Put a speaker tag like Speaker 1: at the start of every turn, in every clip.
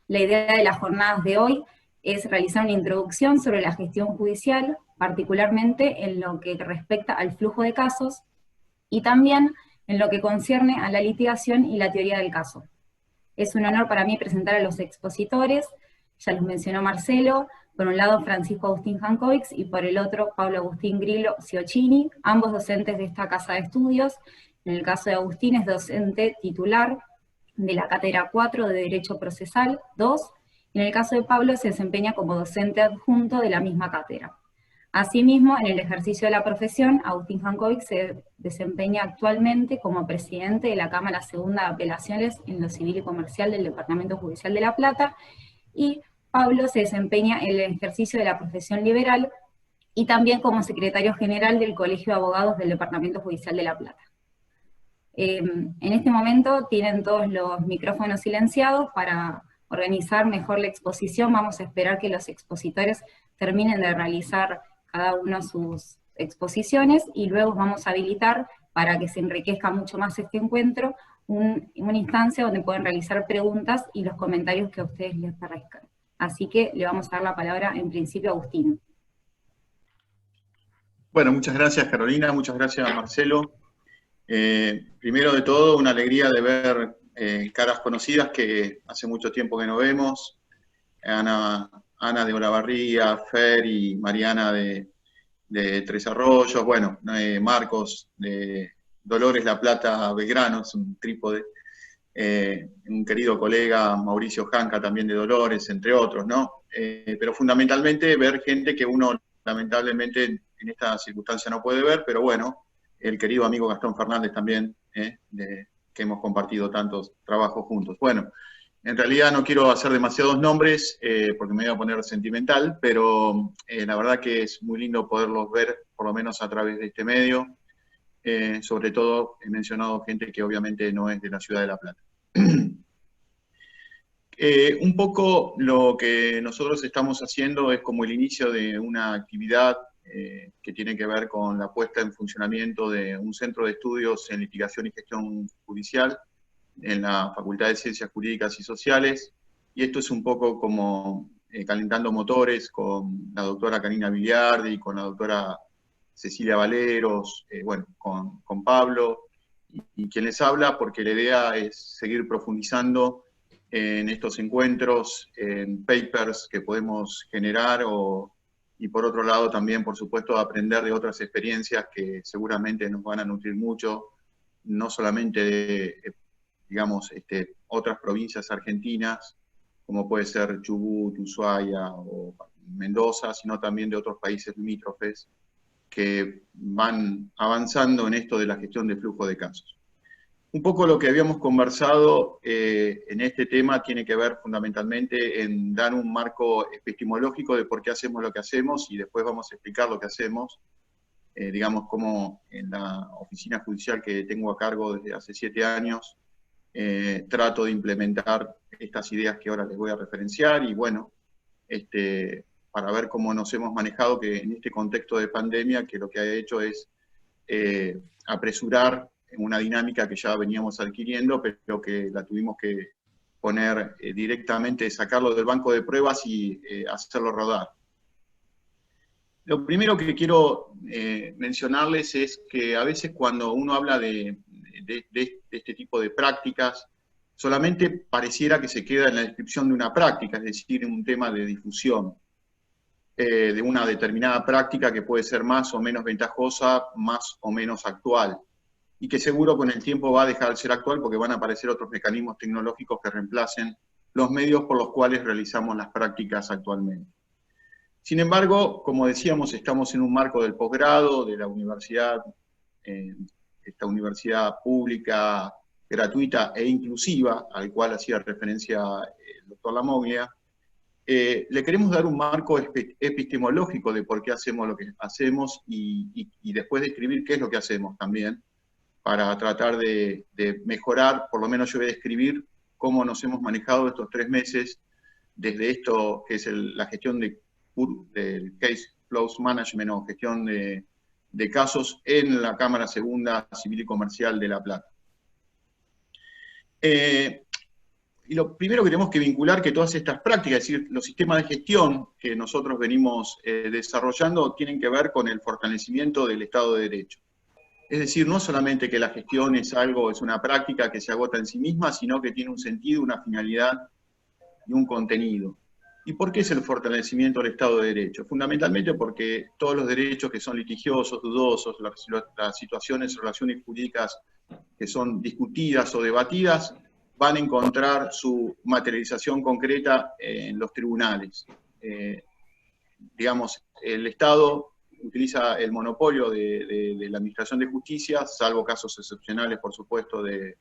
Speaker 1: La idea de las jornadas de hoy es realizar una introducción sobre la gestión judicial, particularmente en lo que respecta al flujo de casos, y también en lo que concierne a la litigación y la teoría del caso. Es un honor para mí presentar a los expositores, ya los mencionó Marcelo, por un lado Francisco Agustín Jankovics y por el otro Pablo Agustín Grillo Ciocchini, ambos docentes de esta casa de estudios. En el caso de Agustín es docente titular de la Cátedra 4 de Derecho Procesal 2, y en el caso de Pablo se desempeña como docente adjunto de la misma cátedra. Asimismo, en el ejercicio de la profesión, Agustín Jankovic se desempeña actualmente como presidente de la Cámara Segunda de Apelaciones en lo Civil y Comercial del Departamento Judicial de La Plata, y Pablo se desempeña en el ejercicio de la profesión liberal y también como secretario general del Colegio de Abogados del Departamento Judicial de La Plata. En este momento tienen todos los micrófonos silenciados para organizar mejor la exposición. Vamos a esperar que los expositores terminen de realizar cada uno sus exposiciones y luego vamos a habilitar, para que se enriquezca mucho más este encuentro, una instancia donde pueden realizar preguntas y los comentarios que a ustedes les parezcan. Así que le vamos a dar la palabra en principio a Agustín.
Speaker 2: Bueno, muchas gracias Carolina, muchas gracias Marcelo. Primero de todo, una alegría de ver caras conocidas que hace mucho tiempo que no vemos. Ana de Olavarría, Fer y Mariana de Tres Arroyos, bueno, Marcos de Dolores La Plata Belgrano, es un trípode. Un querido colega, Mauricio Janca, también de Dolores, entre otros, ¿no? Pero fundamentalmente ver gente que uno lamentablemente en esta circunstancia no puede ver, pero bueno, el querido amigo Gastón Fernández también, que hemos compartido tantos trabajos juntos. Bueno, en realidad no quiero hacer demasiados nombres, porque me voy a poner sentimental, pero la verdad que es muy lindo poderlos ver, por lo menos a través de este medio. Sobre todo he mencionado gente que obviamente no es de la ciudad de La Plata. Un poco lo que nosotros estamos haciendo es como el inicio de una actividad que tiene que ver con la puesta en funcionamiento de un centro de estudios en litigación y gestión judicial en la Facultad de Ciencias Jurídicas y Sociales, y esto es un poco como calentando motores con la doctora Karina Biliardi, con la doctora Cecilia Valeros, bueno, con Pablo, y quien les habla, porque la idea es seguir profundizando en estos encuentros, en papers que podemos generar, y por otro lado también, por supuesto, aprender de otras experiencias que seguramente nos van a nutrir mucho, no solamente de, digamos, otras provincias argentinas, como puede ser Chubut, Ushuaia o Mendoza, sino también de otros países limítrofes que van avanzando en esto de la gestión de flujo de casos. Un poco lo que habíamos conversado en este tema tiene que ver fundamentalmente en dar un marco epistemológico de por qué hacemos lo que hacemos, y después vamos a explicar lo que hacemos, digamos, como en la oficina judicial que tengo a cargo desde hace 7 años, trato de implementar estas ideas que ahora les voy a referenciar, y bueno, para ver cómo nos hemos manejado que en este contexto de pandemia, que lo que ha hecho es apresurar una dinámica que ya veníamos adquiriendo, pero que la tuvimos que poner directamente, sacarlo del banco de pruebas y hacerlo rodar. Lo primero que quiero mencionarles es que a veces cuando uno habla de este tipo de prácticas, solamente pareciera que se queda en la descripción de una práctica, es decir, en un tema de difusión de una determinada práctica que puede ser más o menos ventajosa, más o menos actual, y que seguro con el tiempo va a dejar de ser actual porque van a aparecer otros mecanismos tecnológicos que reemplacen los medios por los cuales realizamos las prácticas actualmente. Sin embargo, como decíamos, estamos en un marco del posgrado, de la universidad, esta universidad pública, gratuita e inclusiva, al cual hacía referencia el doctor Lamoglia. Le queremos dar un marco epistemológico de por qué hacemos lo que hacemos y después describir qué es lo que hacemos también, para tratar de mejorar, por lo menos yo voy a describir cómo nos hemos manejado estos 3 meses desde esto que es la gestión del Case Flows Management o gestión de casos en la Cámara Segunda Civil y Comercial de La Plata. y lo primero que tenemos que vincular que todas estas prácticas, es decir, los sistemas de gestión que nosotros venimos desarrollando, tienen que ver con el fortalecimiento del Estado de Derecho. Es decir, no solamente que la gestión es algo, es una práctica que se agota en sí misma, sino que tiene un sentido, una finalidad y un contenido. ¿Y por qué es el fortalecimiento del Estado de Derecho? Fundamentalmente porque todos los derechos que son litigiosos, dudosos, las situaciones, relaciones jurídicas que son discutidas o debatidas, van a encontrar su materialización concreta en los tribunales. Digamos, el Estado utiliza el monopolio de la administración de justicia, salvo casos excepcionales, por supuesto, de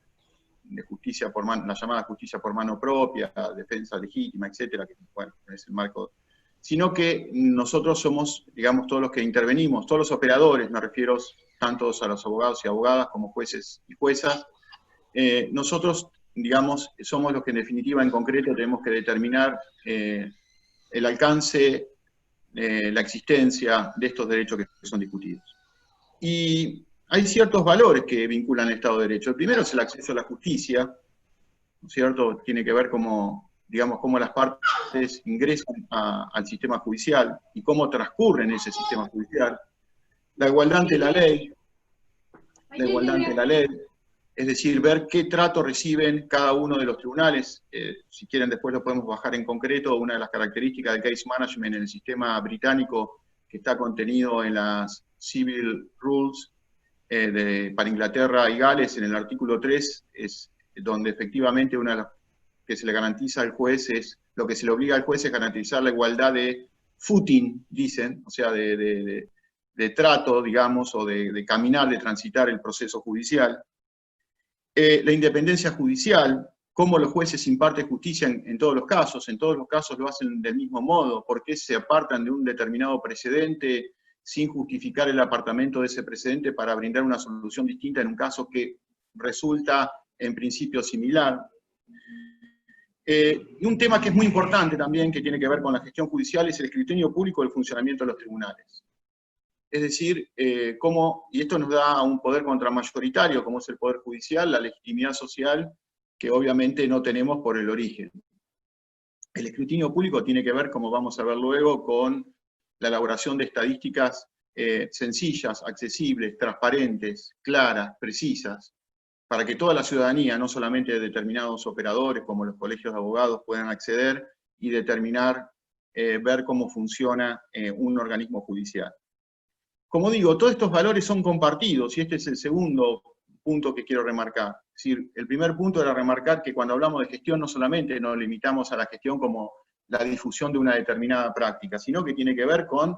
Speaker 2: justicia por mano, la llamada justicia por mano propia, defensa legítima, etcétera, que bueno, es el marco, sino que nosotros somos, digamos, todos los que intervenimos, todos los operadores, me refiero tanto a los abogados y abogadas como jueces y juezas, nosotros, digamos, somos los que en definitiva, en concreto, tenemos que determinar el alcance, la existencia de estos derechos que son discutidos. Y hay ciertos valores que vinculan el Estado de Derecho. El primero es el acceso a la justicia, ¿no es cierto? Tiene que ver cómo, digamos, cómo las partes ingresan al sistema judicial y cómo transcurren ese sistema judicial. La igualdad ante la ley, es decir, ver qué trato reciben cada uno de los tribunales. Si quieren después lo podemos bajar en concreto. Una de las características del case management en el sistema británico, que está contenido en las Civil Rules para Inglaterra y Gales, en el artículo 3, es donde efectivamente una de las que se le garantiza al juez es, lo que se le obliga al juez es garantizar la igualdad de footing, dicen, o sea, de trato, digamos, o de caminar, de transitar el proceso judicial. La independencia judicial, cómo los jueces imparten justicia en todos los casos lo hacen del mismo modo, por qué se apartan de un determinado precedente sin justificar el apartamiento de ese precedente para brindar una solución distinta en un caso que resulta en principio similar. Y un tema que es muy importante también, que tiene que ver con la gestión judicial, es el escrutinio público del funcionamiento de los tribunales. Es decir, y esto nos da un poder contramayoritario, como es el Poder Judicial, la legitimidad social, que obviamente no tenemos por el origen. El escrutinio público tiene que ver, como vamos a ver luego, con la elaboración de estadísticas sencillas, accesibles, transparentes, claras, precisas, para que toda la ciudadanía, no solamente determinados operadores como los colegios de abogados, puedan acceder y determinar, ver cómo funciona un organismo judicial. Como digo, todos estos valores son compartidos, y este es el segundo punto que quiero remarcar. Es decir, el primer punto era remarcar que cuando hablamos de gestión no solamente nos limitamos a la gestión como la difusión de una determinada práctica, sino que tiene que ver con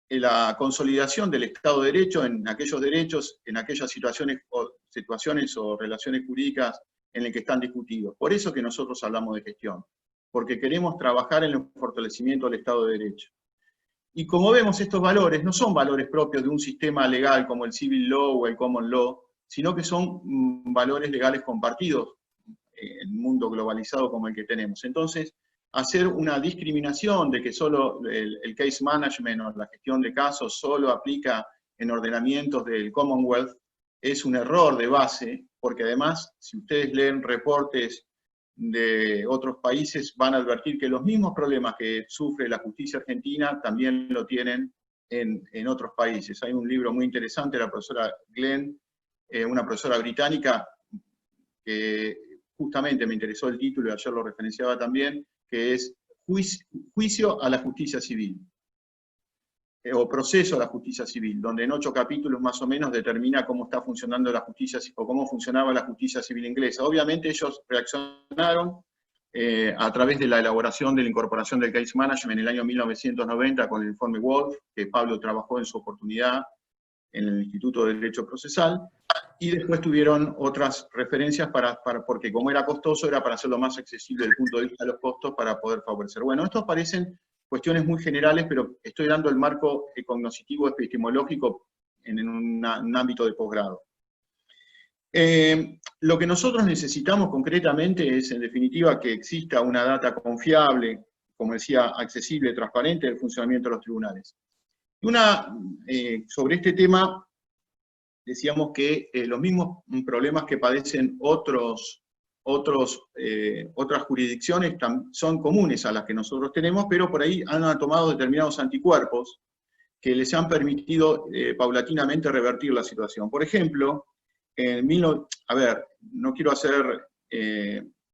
Speaker 2: la consolidación del Estado de Derecho en aquellos derechos, en aquellas situaciones o relaciones jurídicas en las que están discutidos. Por eso que nosotros hablamos de gestión, porque queremos trabajar en el fortalecimiento del Estado de Derecho. Y como vemos, estos valores no son valores propios de un sistema legal como el Civil Law o el Common Law, sino que son valores legales compartidos en un mundo globalizado como el que tenemos. Entonces, hacer una discriminación de que solo el case management o la gestión de casos solo aplica en ordenamientos del Commonwealth es un error de base, porque además, si ustedes leen reportes de otros países, van a advertir que los mismos problemas que sufre la justicia argentina también lo tienen en otros países. Hay un libro muy interesante de la profesora Glenn, una profesora británica, que justamente me interesó el título y ayer lo referenciaba también, que es Juicio a la Justicia Civil, o Proceso a la Justicia Civil, donde en 8 capítulos más o menos determina cómo está funcionando la justicia, o cómo funcionaba la justicia civil inglesa. Obviamente ellos reaccionaron a través de la elaboración de la incorporación del case management en el año 1990 con el informe Wolf, que Pablo trabajó en su oportunidad en el Instituto de Derecho Procesal, y después tuvieron otras referencias porque como era costoso, era para hacerlo más accesible desde el punto de vista de los costos para poder favorecer. Bueno, estos parecen cuestiones muy generales, pero estoy dando el marco cognoscitivo epistemológico en un ámbito de posgrado. Lo que nosotros necesitamos concretamente es, en definitiva, que exista una data confiable, como decía, accesible, transparente del funcionamiento de los tribunales. Sobre este tema, decíamos que los mismos problemas que padecen otros otras jurisdicciones son comunes a las que nosotros tenemos, pero por ahí han tomado determinados anticuerpos que les han permitido paulatinamente revertir la situación. Por ejemplo, a ver, no quiero hacer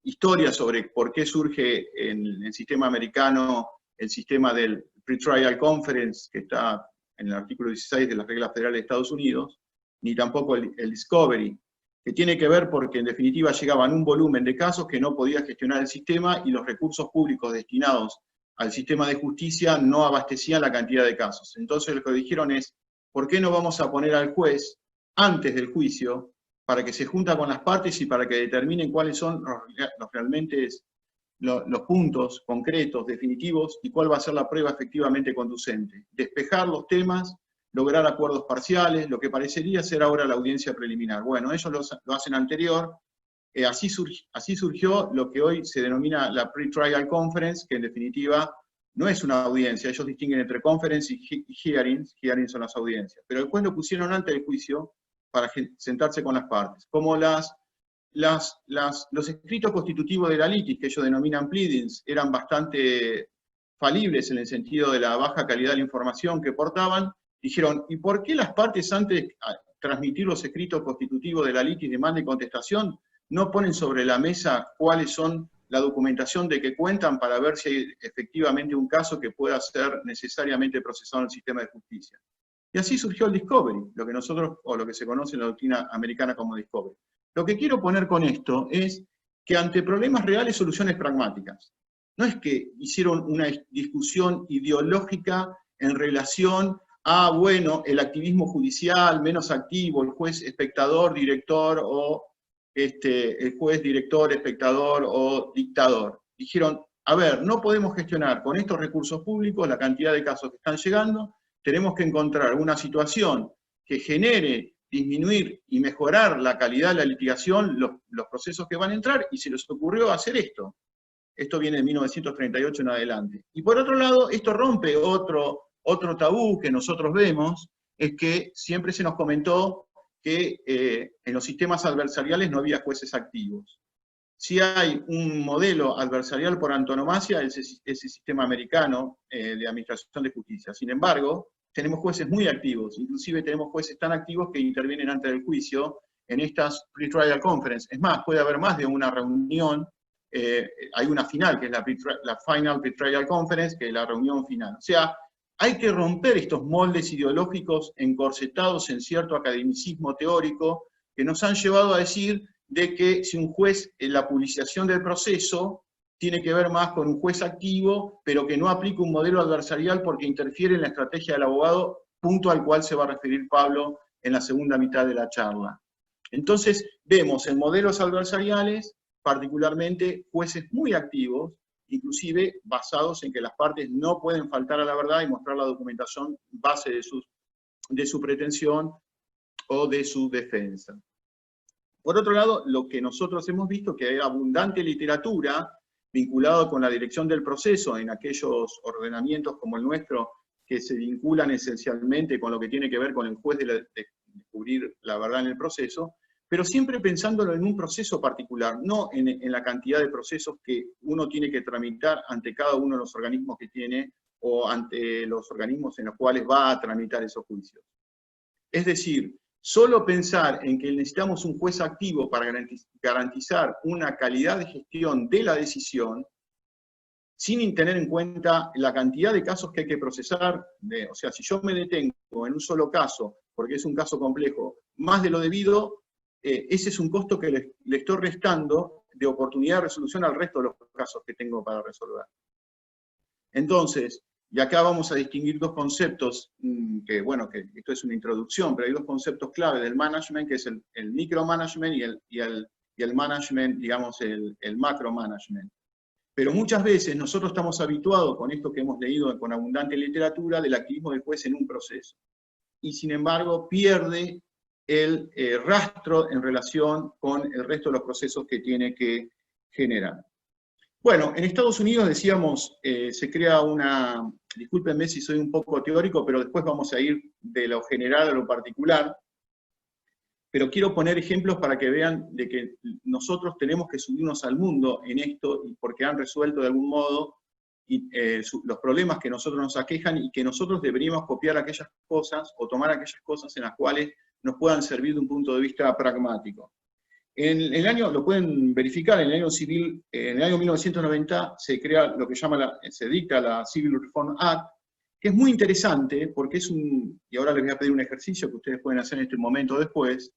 Speaker 2: historia sobre por qué surge en el sistema americano el sistema del Pretrial Conference, que está en el artículo 16 de las reglas federales de Estados Unidos, ni tampoco el Discovery, que tiene que ver porque en definitiva llegaban un volumen de casos que no podía gestionar el sistema y los recursos públicos destinados al sistema de justicia no abastecían la cantidad de casos. Entonces lo que dijeron es, ¿por qué no vamos a poner al juez antes del juicio para que se junta con las partes y para que determinen cuáles son los puntos concretos, definitivos, y cuál va a ser la prueba efectivamente conducente? Despejar los temas, lograr acuerdos parciales, lo que parecería ser ahora la audiencia preliminar. Bueno, ellos lo hacen anterior. Así surgió lo que hoy se denomina la Pretrial Conference, que en definitiva no es una audiencia. Ellos distinguen entre conference y hearings. Hearings son las audiencias. Pero después lo pusieron antes del juicio para sentarse con las partes. Como los escritos constitutivos de la litis, que ellos denominan pleadings, eran bastante falibles en el sentido de la baja calidad de la información que portaban, dijeron, ¿y por qué las partes antes de transmitir los escritos constitutivos de la litis, demanda y contestación, no ponen sobre la mesa cuáles son la documentación de que cuentan para ver si hay efectivamente un caso que pueda ser necesariamente procesado en el sistema de justicia? Y así surgió el Discovery, lo que se conoce en la doctrina americana como Discovery. Lo que quiero poner con esto es que ante problemas reales, soluciones pragmáticas. No es que hicieron una discusión ideológica en relación a, bueno, el activismo judicial, menos activo, el juez espectador, director, o el juez director, espectador o dictador. Dijeron, a ver, no podemos gestionar con estos recursos públicos la cantidad de casos que están llegando, tenemos que encontrar una situación que genere, disminuir y mejorar la calidad de la litigación, los procesos que van a entrar, y se les ocurrió hacer esto. Esto viene de 1938 en adelante. Y por otro lado, esto rompe otro tabú que nosotros vemos, es que siempre se nos comentó que en los sistemas adversariales no había jueces activos. Si hay un modelo adversarial por antonomasia, es ese sistema americano de administración de justicia. Sin embargo, tenemos jueces muy activos, inclusive tenemos jueces tan activos que intervienen antes del juicio en estas pre-trial conference. Es más, puede haber más de una reunión, hay una final, que es la Final Pre-Trial Conference, que es la reunión final. O sea, hay que romper estos moldes ideológicos encorsetados en cierto academicismo teórico que nos han llevado a decir de que si un juez en la publicación del proceso tiene que ver más con un juez activo, pero que no aplica un modelo adversarial porque interfiere en la estrategia del abogado, punto al cual se va a referir Pablo en la segunda mitad de la charla. Entonces, vemos en modelos adversariales, particularmente jueces muy activos, inclusive basados en que las partes no pueden faltar a la verdad y mostrar la documentación base de su pretensión o de su defensa. Por otro lado, lo que nosotros hemos visto que hay abundante literatura vinculada con la dirección del proceso en aquellos ordenamientos como el nuestro que se vinculan esencialmente con lo que tiene que ver con el juez de descubrir la verdad en el proceso, pero siempre pensándolo en un proceso particular, no en la cantidad de procesos que uno tiene que tramitar ante cada uno de los organismos que tiene o ante los organismos en los cuales va a tramitar esos juicios. Es decir, solo pensar en que necesitamos un juez activo para garantizar una calidad de gestión de la decisión, sin tener en cuenta la cantidad de casos que hay que procesar, o sea, si yo me detengo en un solo caso, porque es un caso complejo, más de lo debido, ese es un costo que le estoy restando de oportunidad de resolución al resto de los casos que tengo para resolver. Entonces, y acá vamos a distinguir dos conceptos, que esto es una introducción, pero hay dos conceptos clave del management, que es el micromanagement y el management, digamos, el macromanagement. Pero muchas veces nosotros estamos habituados con esto que hemos leído con abundante literatura del activismo del juez en un proceso. Y sin embargo pierde el rastro en relación con el resto de los procesos que tiene que generar. Bueno, en Estados Unidos decíamos, se crea discúlpenme si soy un poco teórico, pero después vamos a ir de lo general a lo particular, pero quiero poner ejemplos para que vean de que nosotros tenemos que subirnos al mundo en esto, porque han resuelto de algún modo los problemas que nosotros nos aquejan, y que nosotros deberíamos copiar aquellas cosas, o tomar aquellas cosas en las cuales nos puedan servir de un punto de vista pragmático. En el año, lo pueden verificar, en el año civil, en el año 1990 se crea lo que se dicta la Civil Reform Act, que es muy interesante, porque es y ahora les voy a pedir un ejercicio que ustedes pueden hacer en este momento después,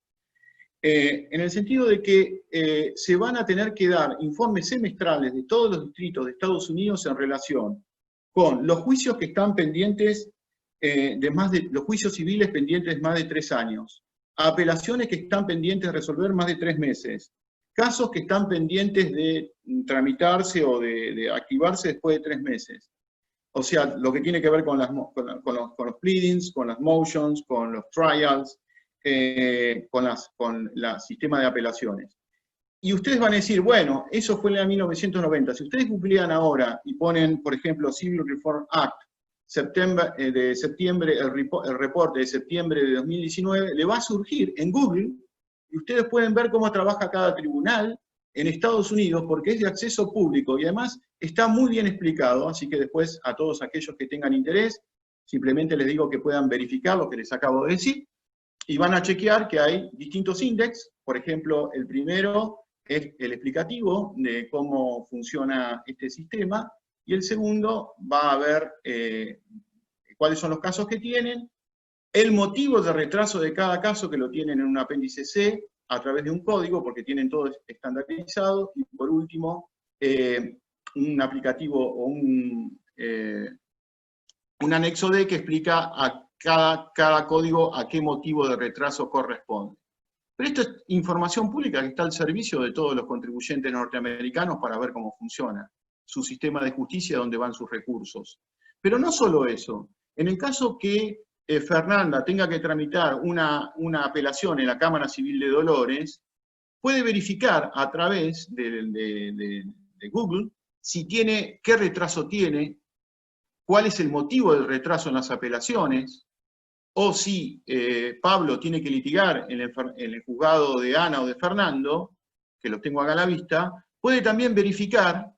Speaker 2: en el sentido de que se van a tener que dar informes semestrales de todos los distritos de Estados Unidos en relación con los juicios que están pendientes, los juicios civiles pendientes más de 3 años, apelaciones que están pendientes de resolver más de 3 meses, casos que están pendientes de tramitarse o de activarse después de 3 meses. O sea, lo que tiene que ver con los pleadings, con las motions, con los trials, con el sistema de apelaciones. Y ustedes van a decir, bueno, eso fue en el año 1990. Si ustedes googlean ahora y ponen, por ejemplo, Civil Reform Act, de septiembre, el reporte de septiembre de 2019, le va a surgir en Google, y ustedes pueden ver cómo trabaja cada tribunal en Estados Unidos, porque es de acceso público, y además está muy bien explicado, así que después a todos aquellos que tengan interés, simplemente les digo que puedan verificar lo que les acabo de decir, y van a chequear que hay distintos índices. Por ejemplo, el primero es el explicativo de cómo funciona este sistema, y el segundo va a ver cuáles son los casos que tienen, el motivo de retraso de cada caso, que lo tienen en un apéndice C, a través de un código, porque tienen todo estandarizado, y por último, un aplicativo o un anexo D que explica a cada código a qué motivo de retraso corresponde. Pero esta es información pública que está al servicio de todos los contribuyentes norteamericanos para ver cómo funciona su sistema de justicia, donde van sus recursos. Pero no solo eso. En el caso que Fernanda tenga que tramitar una apelación en la Cámara Civil de Dolores, puede verificar a través de Google si tiene, qué retraso tiene, cuál es el motivo del retraso en las apelaciones, o si Pablo tiene que litigar en el juzgado de Ana o de Fernando, que los tengo acá a la vista, puede también verificar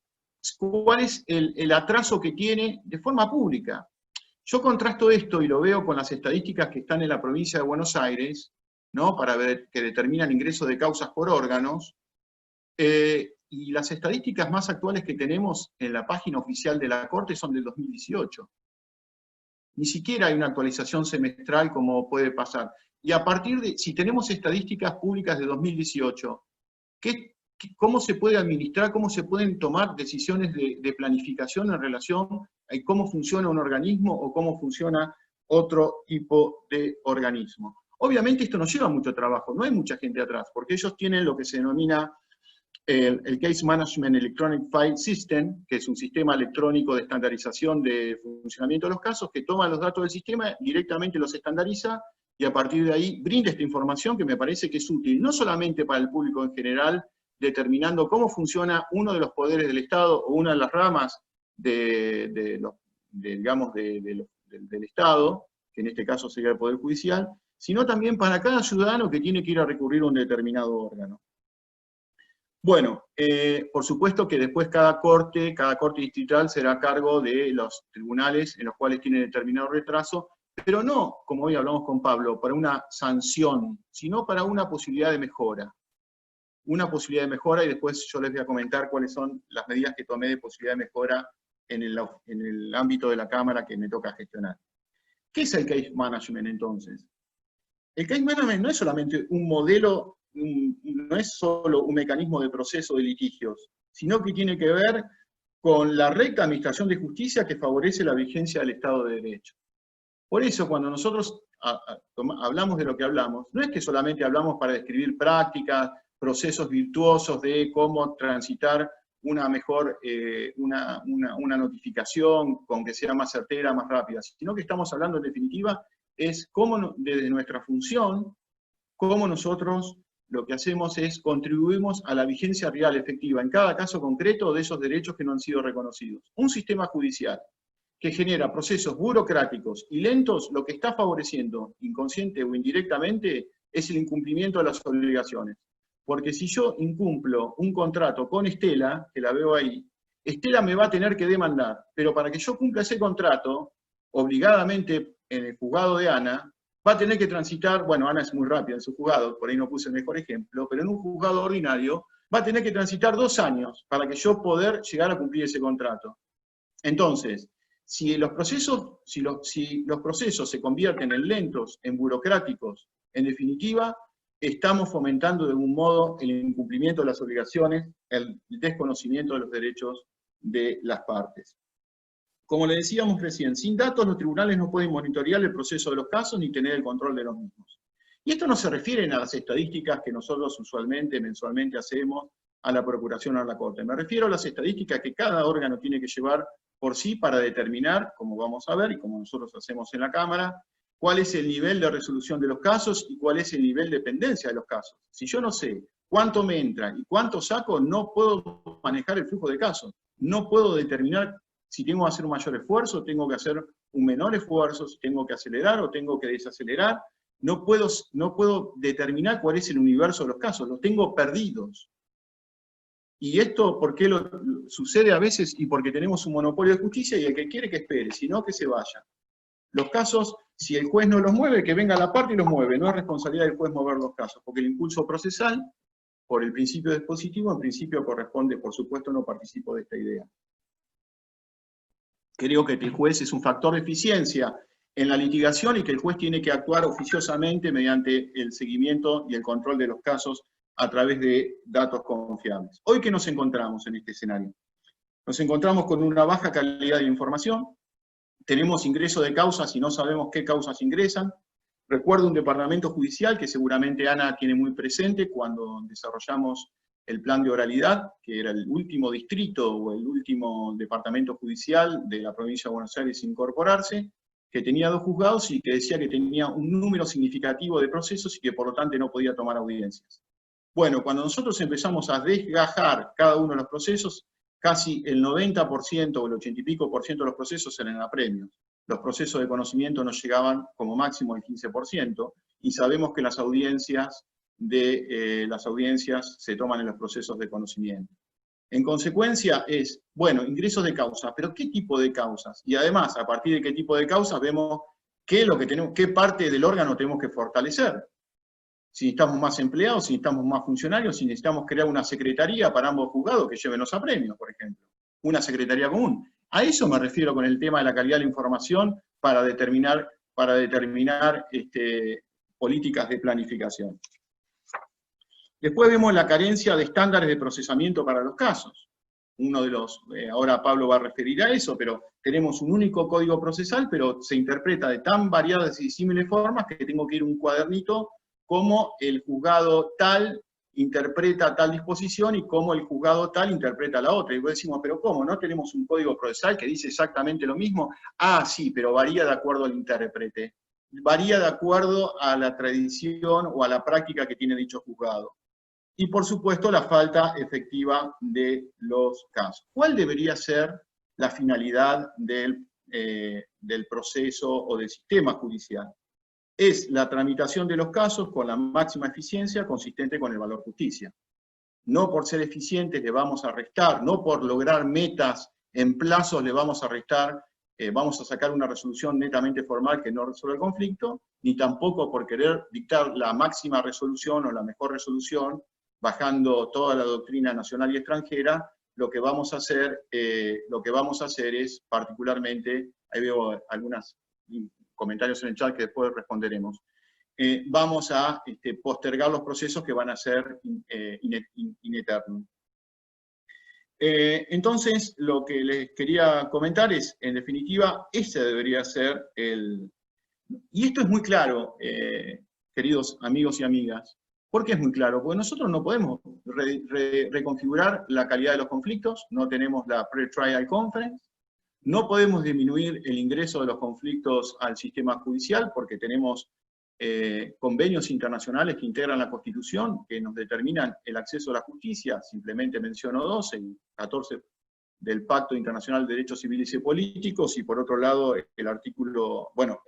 Speaker 2: cuál es el atraso que tiene de forma pública. Yo contrasto esto y lo veo con las estadísticas que están en la provincia de Buenos Aires, ¿no? Para ver que determinan ingreso de causas por órganos, y las estadísticas más actuales que tenemos en la página oficial de la Corte son del 2018. Ni siquiera hay una actualización semestral como puede pasar. Y a partir de, si tenemos estadísticas públicas de 2018, ¿cómo se puede administrar, cómo se pueden tomar decisiones de planificación en relación a cómo funciona un organismo o cómo funciona otro tipo de organismo? Obviamente esto nos lleva mucho trabajo, no hay mucha gente atrás, porque ellos tienen lo que se denomina el Case Management Electronic File System, que es un sistema electrónico de estandarización de funcionamiento de los casos, que toma los datos del sistema, directamente los estandariza, y a partir de ahí brinda esta información que me parece que es útil, no solamente para el público en general, determinando cómo funciona uno de los poderes del Estado, o una de las ramas del Estado, que en este caso sería el Poder Judicial, sino también para cada ciudadano que tiene que ir a recurrir a un determinado órgano. Bueno, por supuesto que después cada corte distrital será a cargo de los tribunales en los cuales tiene determinado retraso, pero no, como hoy hablamos con Pablo, para una sanción, sino para una posibilidad de mejora. Una posibilidad de mejora, y después yo les voy a comentar cuáles son las medidas que tomé de posibilidad de mejora en el ámbito de la Cámara que me toca gestionar. ¿Qué es el Case Management entonces? El Case Management no es solamente un modelo, no es solo un mecanismo de proceso de litigios, sino que tiene que ver con la recta administración de justicia que favorece la vigencia del Estado de Derecho. Por eso, cuando nosotros hablamos de lo que hablamos, no es que solamente hablamos para describir prácticas, procesos virtuosos de cómo transitar una mejor, una notificación con que sea más certera, más rápida, sino que estamos hablando en definitiva es cómo desde nuestra función, cómo nosotros lo que hacemos es contribuimos a la vigencia real, efectiva, en cada caso concreto de esos derechos que no han sido reconocidos. Un sistema judicial que genera procesos burocráticos y lentos, lo que está favoreciendo, inconsciente o indirectamente, es el incumplimiento de las obligaciones. Porque si yo incumplo un contrato con Estela, que la veo ahí, Estela me va a tener que demandar, pero para que yo cumpla ese contrato, obligadamente en el juzgado de Ana, va a tener que transitar, bueno, Ana es muy rápida en su juzgado, por ahí no puse el mejor ejemplo, pero en un juzgado ordinario va a tener que transitar 2 años para que yo poder llegar a cumplir ese contrato. Entonces, si los procesos se convierten en lentos, en burocráticos, en definitiva, estamos fomentando de algún modo el incumplimiento de las obligaciones, el desconocimiento de los derechos de las partes. Como le decíamos recién, sin datos los tribunales no pueden monitorear el proceso de los casos ni tener el control de los mismos. Y esto no se refiere a las estadísticas que nosotros usualmente, mensualmente hacemos a la Procuración o a la Corte. Me refiero a las estadísticas que cada órgano tiene que llevar por sí para determinar, como vamos a ver y como nosotros hacemos en la Cámara, cuál es el nivel de resolución de los casos y cuál es el nivel de pendencia de los casos. Si yo no sé cuánto me entra y cuánto saco, no puedo manejar el flujo de casos. No puedo determinar si tengo que hacer un mayor esfuerzo, tengo que hacer un menor esfuerzo, si tengo que acelerar o tengo que desacelerar. No puedo determinar cuál es el universo de los casos, los tengo perdidos. Y esto, ¿por qué sucede a veces? Y porque tenemos un monopolio de justicia y el que quiere que espere, si no, que se vaya. Los casos, si el juez no los mueve, que venga la parte y los mueve. No es responsabilidad del juez mover los casos, porque el impulso procesal, por el principio dispositivo, en principio corresponde, por supuesto, no participo de esta idea. Creo que el juez es un factor de eficiencia en la litigación y que el juez tiene que actuar oficiosamente mediante el seguimiento y el control de los casos a través de datos confiables. Hoy, ¿qué nos encontramos en este escenario? Nos encontramos con una baja calidad de información, tenemos ingreso de causas y no sabemos qué causas ingresan. Recuerdo un departamento judicial que seguramente Ana tiene muy presente cuando desarrollamos el plan de oralidad, que era el último distrito o el último departamento judicial de la provincia de Buenos Aires sin incorporarse, que tenía 2 juzgados y que decía que tenía un número significativo de procesos y que por lo tanto no podía tomar audiencias. Bueno, cuando nosotros empezamos a desgajar cada uno de los procesos, casi el 90% o el 80 y pico por ciento de los procesos eran apremios. Los procesos de conocimiento nos llegaban como máximo el 15%, y sabemos que las audiencias se toman en los procesos de conocimiento. En consecuencia es, bueno, ingresos de causas, pero ¿qué tipo de causas? Y además, a partir de qué tipo de causas, vemos qué parte del órgano tenemos que fortalecer. Si necesitamos más empleados, si necesitamos más funcionarios, si necesitamos crear una secretaría para ambos juzgados que lleven los apremios, por ejemplo. Una secretaría común. A eso me refiero con el tema de la calidad de la información para determinar políticas de planificación. Después vemos la carencia de estándares de procesamiento para los casos. Ahora Pablo va a referir a eso, pero tenemos un único código procesal, pero se interpreta de tan variadas y disímiles formas que tengo que ir a un cuadernito cómo el juzgado tal interpreta tal disposición y cómo el juzgado tal interpreta la otra. Y vos decimos, pero ¿cómo? ¿No tenemos un código procesal que dice exactamente lo mismo? Ah, sí, pero varía de acuerdo al intérprete. Varía de acuerdo a la tradición o a la práctica que tiene dicho juzgado. Y por supuesto la falta efectiva de los casos. ¿Cuál debería ser la finalidad del proceso o del sistema judicial? Es la tramitación de los casos con la máxima eficiencia consistente con el valor justicia. No por ser eficientes le vamos a restar, no por lograr metas en plazos le vamos a restar, vamos a sacar una resolución netamente formal que no resuelve el conflicto, ni tampoco por querer dictar la máxima resolución o la mejor resolución, bajando toda la doctrina nacional y extranjera. Lo que vamos a hacer es particularmente, ahí veo algunos comentarios en el chat que después responderemos, vamos a postergar los procesos que van a ser ineternos. Entonces, lo que les quería comentar es, en definitiva, ese debería ser y esto es muy claro, queridos amigos y amigas. ¿Por qué es muy claro? Porque nosotros no podemos reconfigurar la calidad de los conflictos, no tenemos la pre-trial conference, no podemos disminuir el ingreso de los conflictos al sistema judicial porque tenemos convenios internacionales que integran la Constitución, que nos determinan el acceso a la justicia. Simplemente menciono 2, el 14 del Pacto Internacional de Derechos Civiles y Políticos, y por otro lado el artículo, bueno,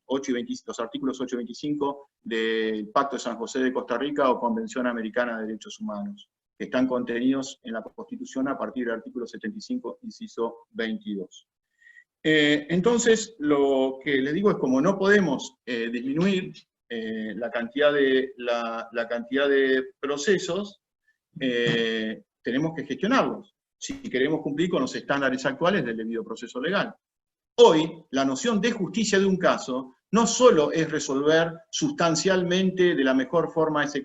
Speaker 2: los artículos 8 y 25 del Pacto de San José de Costa Rica o Convención Americana de Derechos Humanos, que están contenidos en la Constitución a partir del artículo 75, inciso 22. Entonces, lo que les digo es, como no podemos disminuir la cantidad de procesos, tenemos que gestionarlos, si queremos cumplir con los estándares actuales del debido proceso legal. Hoy, la noción de justicia de un caso no solo es resolver sustancialmente de la mejor forma ese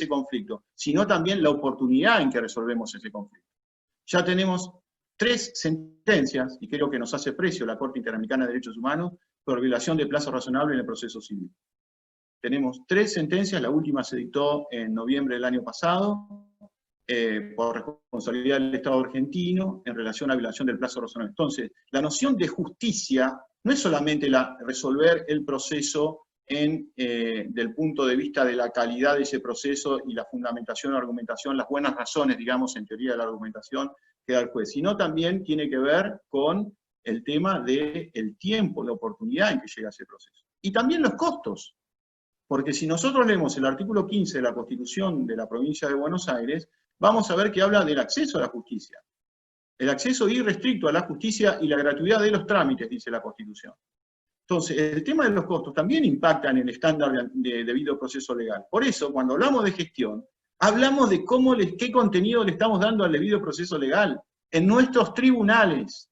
Speaker 2: conflicto, sino también la oportunidad en que resolvemos ese conflicto. Ya tenemos 3 sentencias, y creo que nos hace precio la Corte Interamericana de Derechos Humanos, por violación de plazo razonable en el proceso civil. Tenemos 3 sentencias, la última se dictó en noviembre del año pasado, por responsabilidad del Estado argentino en relación a violación del plazo razonable. Entonces, la noción de justicia no es solamente resolver el proceso del punto de vista de la calidad de ese proceso y la fundamentación o argumentación, las buenas razones, digamos, en teoría de la argumentación que da el juez, sino también tiene que ver con el tema del tiempo, la oportunidad en que llega ese proceso. Y también los costos, porque si nosotros leemos el artículo 15 de la Constitución de la Provincia de Buenos Aires, vamos a ver que habla del acceso a la justicia. El acceso irrestricto a la justicia y la gratuidad de los trámites, dice la Constitución. Entonces, el tema de los costos también impacta en el estándar de debido proceso legal. Por eso, cuando hablamos de gestión, hablamos de qué contenido le estamos dando al debido proceso legal en nuestros tribunales.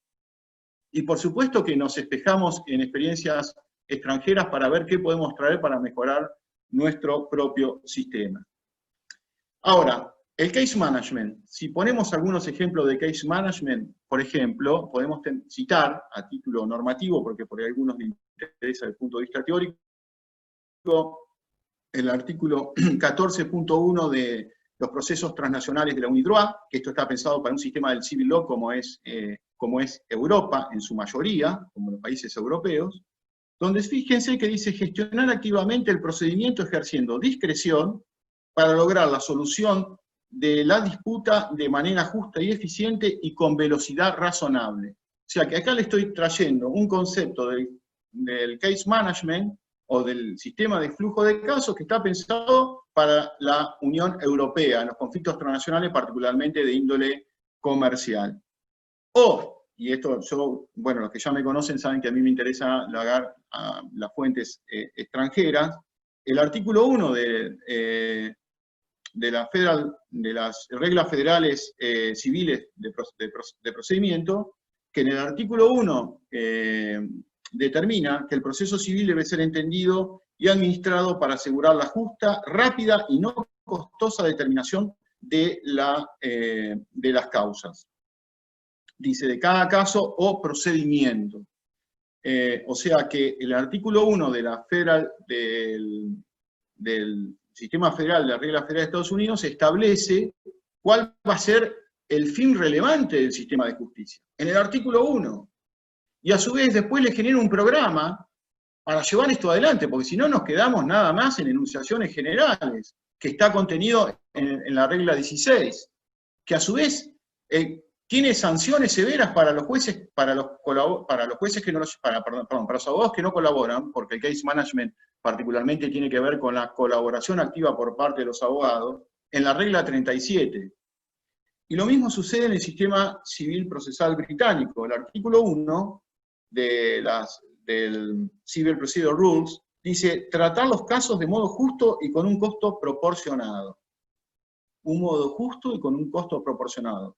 Speaker 2: Y por supuesto que nos espejamos en experiencias extranjeras para ver qué podemos traer para mejorar nuestro propio sistema. Ahora, el case management. Si ponemos algunos ejemplos de case management, por ejemplo, podemos citar a título normativo, porque por ahí a algunos les interesa desde el punto de vista teórico, el artículo 14.1 de los procesos transnacionales de la UNIDROIT, que esto está pensado para un sistema del civil law como es Europa en su mayoría, como los países europeos, donde fíjense que dice gestionar activamente el procedimiento ejerciendo discreción para lograr la solución de la disputa de manera justa y eficiente y con velocidad razonable. O sea que acá le estoy trayendo un concepto del case management o del sistema de flujo de casos que está pensado para la Unión Europea, en los conflictos transnacionales, particularmente de índole comercial. Y esto bueno, los que ya me conocen saben que a mí me interesa las fuentes extranjeras, el artículo 1 de las reglas federales civiles de procedimiento, que en el artículo 1 determina que el proceso civil debe ser entendido y administrado para asegurar la justa, rápida y no costosa determinación de las causas. Dice, de cada caso o procedimiento. O sea que el artículo 1 de la del Sistema Federal de la Regla Federal de Estados Unidos establece cuál va a ser el fin relevante del sistema de justicia. En el artículo 1. Y a su vez después le genera un programa para llevar esto adelante, porque si no nos quedamos nada más en enunciaciones generales, que está contenido en la regla 16, que a su vez tiene sanciones severas para los jueces, para los abogados que no colaboran, porque el case management particularmente tiene que ver con la colaboración activa por parte de los abogados, en la regla 37. Y lo mismo sucede en el sistema civil procesal británico. El artículo 1 del Civil Procedure Rules dice, tratar los casos de modo justo y con un costo proporcionado. Un modo justo y con un costo proporcionado.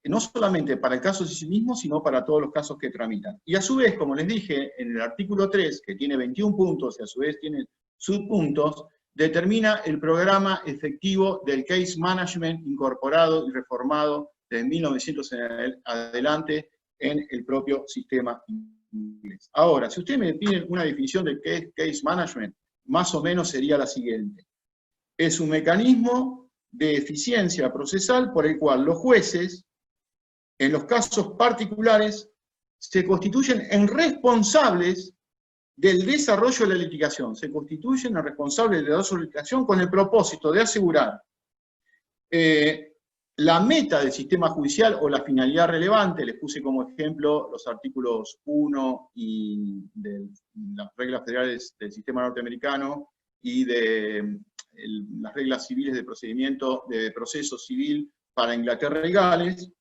Speaker 2: No solamente para el caso en sí mismo, sino para todos los casos que tramitan. Y a su vez, como les dije, en el artículo 3, que tiene 21 puntos y a su vez tiene subpuntos, determina el programa efectivo del case management incorporado y reformado desde 1900 en adelante en el propio sistema inglés. Ahora, si ustedes me piden una definición de qué es case management, más o menos sería la siguiente. Es un mecanismo de eficiencia procesal por el cual los jueces, en los casos particulares, se constituyen en responsables del desarrollo de la litigación. Se constituyen en responsables del desarrollo de la litigación con el propósito de asegurar La meta del sistema judicial o la finalidad relevante, les puse como ejemplo los artículos 1 y de las reglas federales del sistema norteamericano y de las reglas civiles de procedimiento, de proceso civil para Inglaterra y Gales.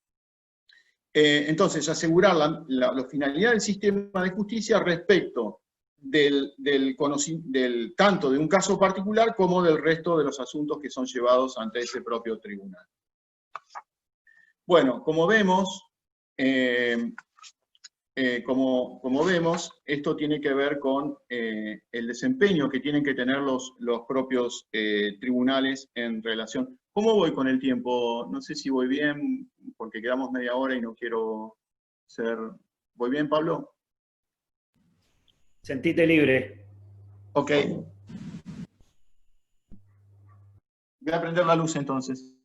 Speaker 2: Entonces, asegurar la finalidad del sistema de justicia respecto tanto de un caso particular como del resto de los asuntos que son llevados ante ese propio tribunal. Bueno, como vemos, esto tiene que ver con el desempeño que tienen que tener los propios tribunales en relación. ¿Cómo voy con el tiempo? No sé si voy bien, porque quedamos media hora y no quiero ser... ¿Voy bien, Pablo?
Speaker 3: Sentite libre.
Speaker 2: Ok. Voy a prender la luz entonces.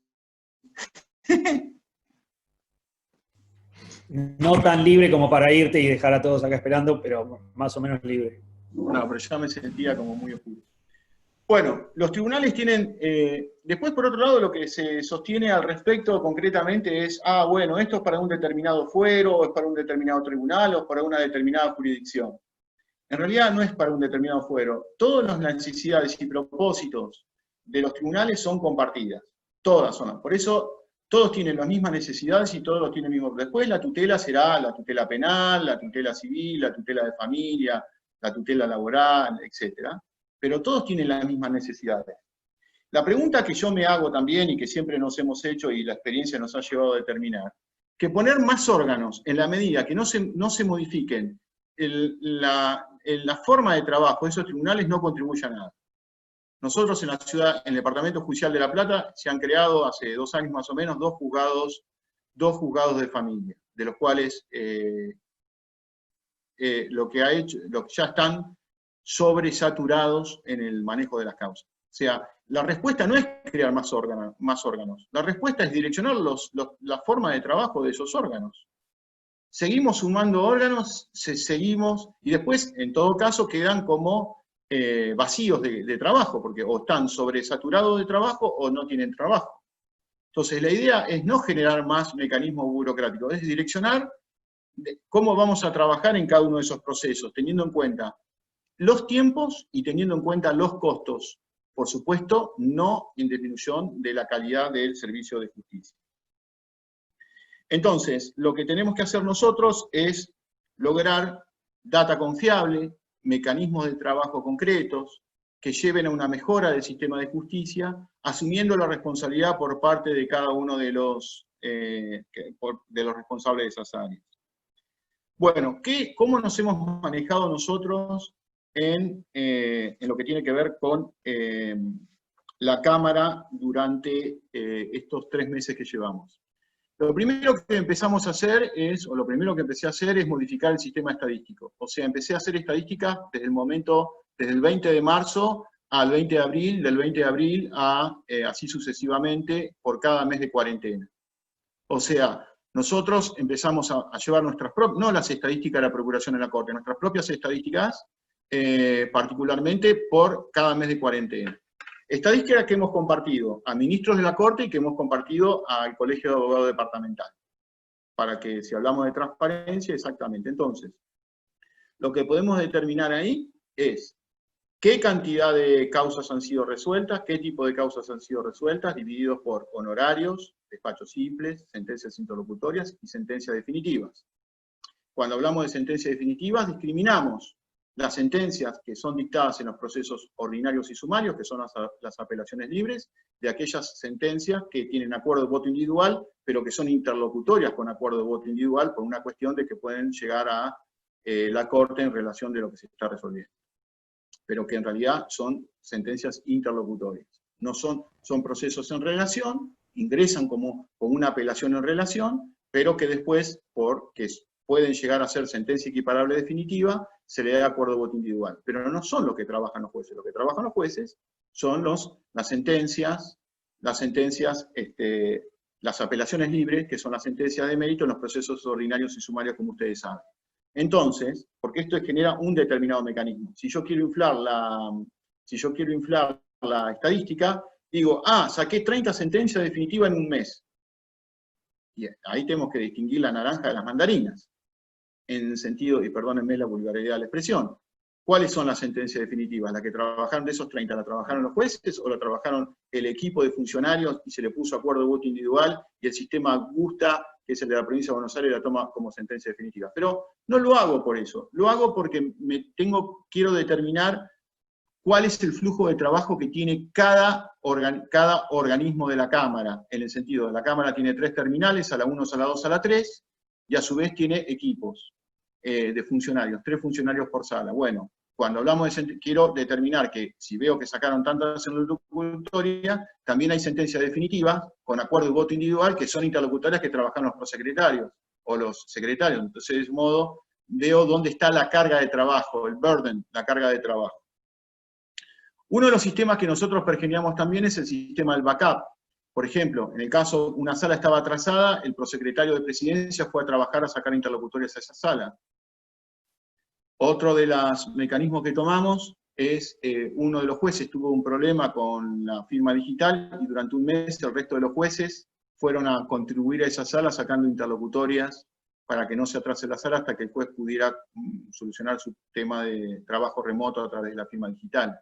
Speaker 3: No tan libre como para irte y dejar a todos acá esperando, pero más o menos libre.
Speaker 2: No, pero ya me sentía como muy oscuro. Bueno, los tribunales tienen, después por otro lado lo que se sostiene al respecto concretamente es, bueno, esto es para un determinado fuero, o es para un determinado tribunal, o es para una determinada jurisdicción. En realidad no es para un determinado fuero. Todas las necesidades y propósitos de los tribunales son compartidas. Todas son. Por eso todos tienen las mismas necesidades y todos los tienen el mismo. Después la tutela será la tutela penal, la tutela civil, la tutela de familia, la tutela laboral, etc. Pero todos tienen las mismas necesidades. La pregunta que yo me hago también y que siempre nos hemos hecho y la experiencia nos ha llevado a determinar, que poner más órganos en la medida que no se modifiquen la forma de trabajo de esos tribunales no contribuye a nada. Nosotros en la ciudad, en el Departamento Judicial de La Plata, se han creado hace 2 años más o menos dos juzgados de familia, de los cuales lo que ya están sobresaturados en el manejo de las causas. O sea, la respuesta no es crear más órganos. La respuesta es direccionar la forma de trabajo de esos órganos. Seguimos sumando órganos, y después, en todo caso, quedan como vacíos de trabajo, porque o están sobresaturados de trabajo o no tienen trabajo. Entonces, la idea es no generar más mecanismos burocráticos, es direccionar cómo vamos a trabajar en cada uno de esos procesos, teniendo en cuenta los tiempos y teniendo en cuenta los costos. Por supuesto, no en disminución de la calidad del servicio de justicia. Entonces, lo que tenemos que hacer nosotros es lograr data confiable, mecanismos de trabajo concretos, que lleven a una mejora del sistema de justicia, asumiendo la responsabilidad por parte de cada uno de los responsables de esas áreas. Bueno, ¿cómo nos hemos manejado nosotros en lo que tiene que ver con la Cámara durante estos 3 meses que llevamos? Lo primero que empezamos a hacer lo primero que empecé a hacer es modificar el sistema estadístico. O sea, empecé a hacer estadísticas desde el 20 de marzo al 20 de abril, del 20 de abril así sucesivamente, por cada mes de cuarentena. O sea, nosotros empezamos a llevar nuestras propias, no las estadísticas de la Procuración de la Corte, nuestras propias estadísticas, particularmente por cada mes de cuarentena. Estadísticas que hemos compartido a ministros de la Corte y que hemos compartido al Colegio de Abogados Departamental. Para que, si hablamos de transparencia, exactamente. Entonces, lo que podemos determinar ahí es qué cantidad de causas han sido resueltas, qué tipo de causas han sido resueltas, divididos por honorarios, despachos simples, sentencias interlocutorias y sentencias definitivas. Cuando hablamos de sentencias definitivas, discriminamos las sentencias que son dictadas en los procesos ordinarios y sumarios, que son las apelaciones libres, de aquellas sentencias que tienen acuerdo de voto individual, pero que son interlocutorias con acuerdo de voto individual, por una cuestión de que pueden llegar a la Corte en relación de lo que se está resolviendo. Pero que en realidad son sentencias interlocutorias. No son procesos en relación, ingresan como una apelación en relación, pero que después, porque pueden llegar a ser sentencia equiparable definitiva, se le da acuerdo de voto individual. Pero no son lo que trabajan los jueces. Lo que trabajan los jueces son las sentencias, las apelaciones libres, que son las sentencias de mérito en los procesos ordinarios y sumarios, como ustedes saben. Entonces, porque esto genera un determinado mecanismo. Si yo quiero inflar la estadística, digo, saqué 30 sentencias definitivas en un mes. Y ahí tenemos que distinguir la naranja de las mandarinas, en el sentido, y perdónenme la vulgaridad de la expresión, ¿cuáles son las sentencias definitivas? ¿La que trabajaron de esos 30, la trabajaron los jueces o la trabajaron el equipo de funcionarios y se le puso acuerdo de voto individual y el sistema Gusta, que es el de la provincia de Buenos Aires, la toma como sentencia definitiva? Pero no lo hago por eso, lo hago porque quiero determinar cuál es el flujo de trabajo que tiene cada organismo de la Cámara, en el sentido de la Cámara tiene 3 terminales, sala 1, sala 2, sala 3, y a su vez tiene equipos de funcionarios, 3 funcionarios por sala. Bueno, cuando hablamos de quiero determinar que si veo que sacaron tantas en la interlocutoria, también hay sentencias definitivas con acuerdo y voto individual que son interlocutorias que trabajan los prosecretarios o los secretarios. Entonces, de ese modo, veo dónde está la carga de trabajo, el burden, la carga de trabajo. Uno de los sistemas que nosotros pergeñamos también es el sistema del backup. Por ejemplo, en el caso una sala estaba atrasada, el prosecretario de presidencia fue a trabajar a sacar interlocutorias a esa sala. Otro de los mecanismos que tomamos es, uno de los jueces tuvo un problema con la firma digital y durante un mes el resto de los jueces fueron a contribuir a esa sala sacando interlocutorias para que no se atrase la sala hasta que el juez pudiera solucionar su tema de trabajo remoto a través de la firma digital.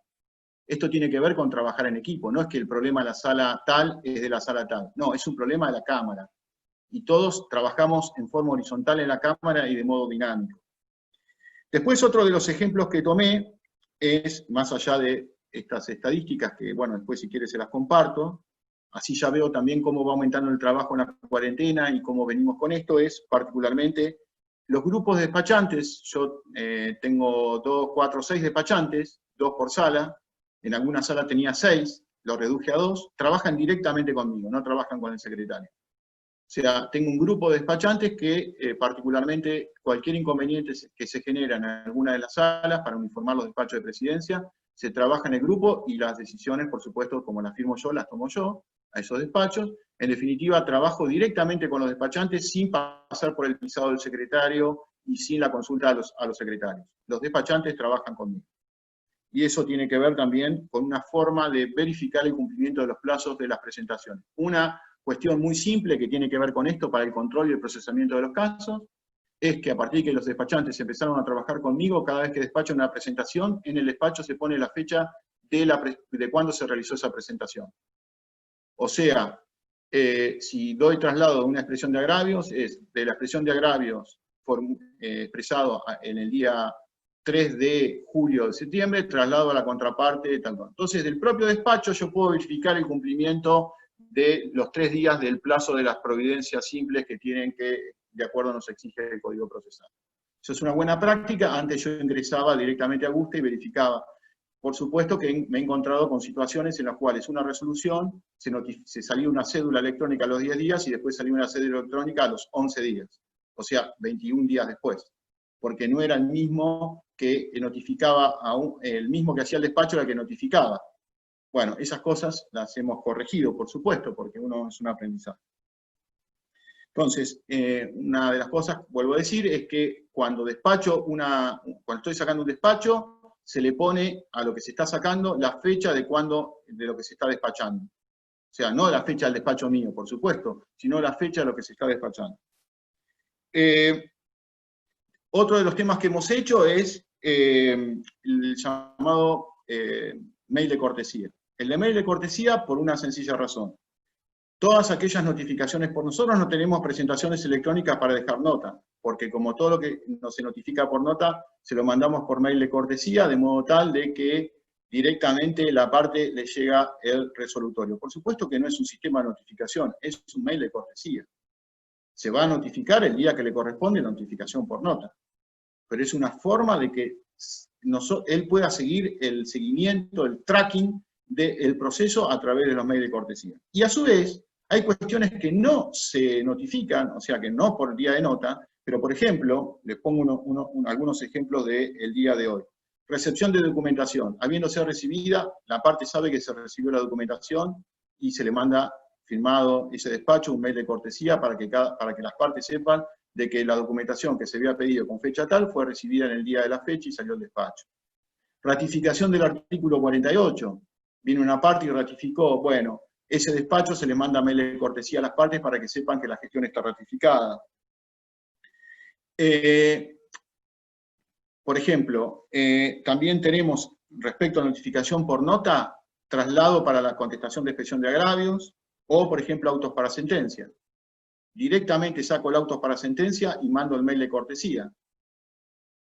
Speaker 2: Esto tiene que ver con trabajar en equipo, no es que el problema de la sala tal es de la sala tal, no, es un problema de la Cámara. Y todos trabajamos en forma horizontal en la Cámara y de modo dinámico. Después otro de los ejemplos que tomé es, más allá de estas estadísticas, que bueno, después si quieres se las comparto, así ya veo también cómo va aumentando el trabajo en la cuarentena y cómo venimos con esto, es particularmente los grupos de despachantes. Yo tengo 2, 4, 6 despachantes, 2 por sala. En alguna sala tenía 6, lo reduje a 2, trabajan directamente conmigo, no trabajan con el secretario. O sea, tengo un grupo de despachantes que particularmente cualquier inconveniente que se genera en alguna de las salas para uniformar los despachos de presidencia, se trabaja en el grupo y las decisiones, por supuesto, como las firmo yo, las tomo yo a esos despachos. En definitiva, trabajo directamente con los despachantes sin pasar por el pisado del secretario y sin la consulta a los secretarios. Los despachantes trabajan conmigo. Y eso tiene que ver también con una forma de verificar el cumplimiento de los plazos de las presentaciones. Una cuestión muy simple que tiene que ver con esto para el control y el procesamiento de los casos, es que a partir de que los despachantes empezaron a trabajar conmigo, cada vez que despacho una presentación, en el despacho se pone la fecha de cuándo se realizó esa presentación. O sea, si doy traslado de una expresión de agravios, es de la expresión de agravios expresado en el día 3 de julio de septiembre, traslado a la contraparte, tal. Entonces, del propio despacho yo puedo verificar el cumplimiento de los 3 días del plazo de las providencias simples que tienen que, de acuerdo nos exige el Código Procesal. Eso es una buena práctica. Antes yo ingresaba directamente a Gusta y verificaba. Por supuesto que me he encontrado con situaciones en las cuales una resolución, se salía una cédula electrónica a los 10 días y después salía una cédula electrónica a los 11 días. O sea, 21 días después. Porque no era el mismo que notificaba, el mismo que hacía el despacho era el que notificaba. Bueno, esas cosas las hemos corregido, por supuesto, porque uno es un aprendizaje. Entonces, una de las cosas, vuelvo a decir, es que cuando estoy sacando un despacho, se le pone a lo que se está sacando la fecha de lo que se está despachando. O sea, no la fecha del despacho mío, por supuesto, sino la fecha de lo que se está despachando. Otro de los temas que hemos hecho es el llamado mail de cortesía. El de mail de cortesía por una sencilla razón. Todas aquellas notificaciones por nosotros no tenemos presentaciones electrónicas para dejar nota, porque como todo lo que se notifica por nota, se lo mandamos por mail de cortesía, de modo tal de que directamente la parte le llega el resolutorio. Por supuesto que no es un sistema de notificación, es un mail de cortesía. Se va a notificar el día que le corresponde la notificación por nota. Pero es una forma de que él pueda seguir el seguimiento, el tracking del proceso a través de los mails de cortesía. Y a su vez, hay cuestiones que no se notifican, o sea que no por día de nota, pero por ejemplo, les pongo algunos ejemplos del día de hoy. Recepción de documentación. Habiéndose recibida, la parte sabe que se recibió la documentación y se le manda firmado ese despacho, un mail de cortesía para que las partes sepan de que la documentación que se había pedido con fecha tal fue recibida en el día de la fecha y salió el despacho. Ratificación del artículo 48. Vino una parte y ratificó, bueno, ese despacho se le manda mail de cortesía a las partes para que sepan que la gestión está ratificada. Por ejemplo, también tenemos, respecto a notificación por nota, traslado para la contestación de expresión de agravios, o, por ejemplo, autos para sentencia. Directamente saco el auto para sentencia y mando el mail de cortesía.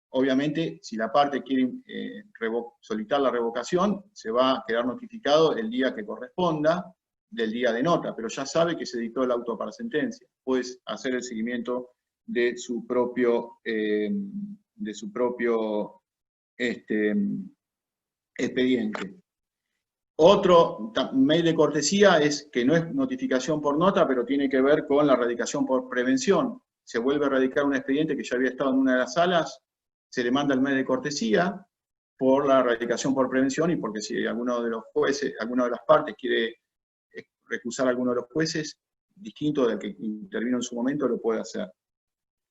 Speaker 2: Obviamente, si la parte quiere solicitar la revocación, se va a quedar notificado el día que corresponda del día de nota, pero ya sabe que se dictó el auto para sentencia. Puedes hacer el seguimiento de su propio expediente. Otro mail de cortesía es que no es notificación por nota, pero tiene que ver con la radicación por prevención. Se vuelve a radicar un expediente que ya había estado en una de las salas, se le manda el mail de cortesía por la radicación por prevención y porque si alguno de los jueces, alguna de las partes quiere recusar a alguno de los jueces, distinto del que intervino en su momento, lo puede hacer.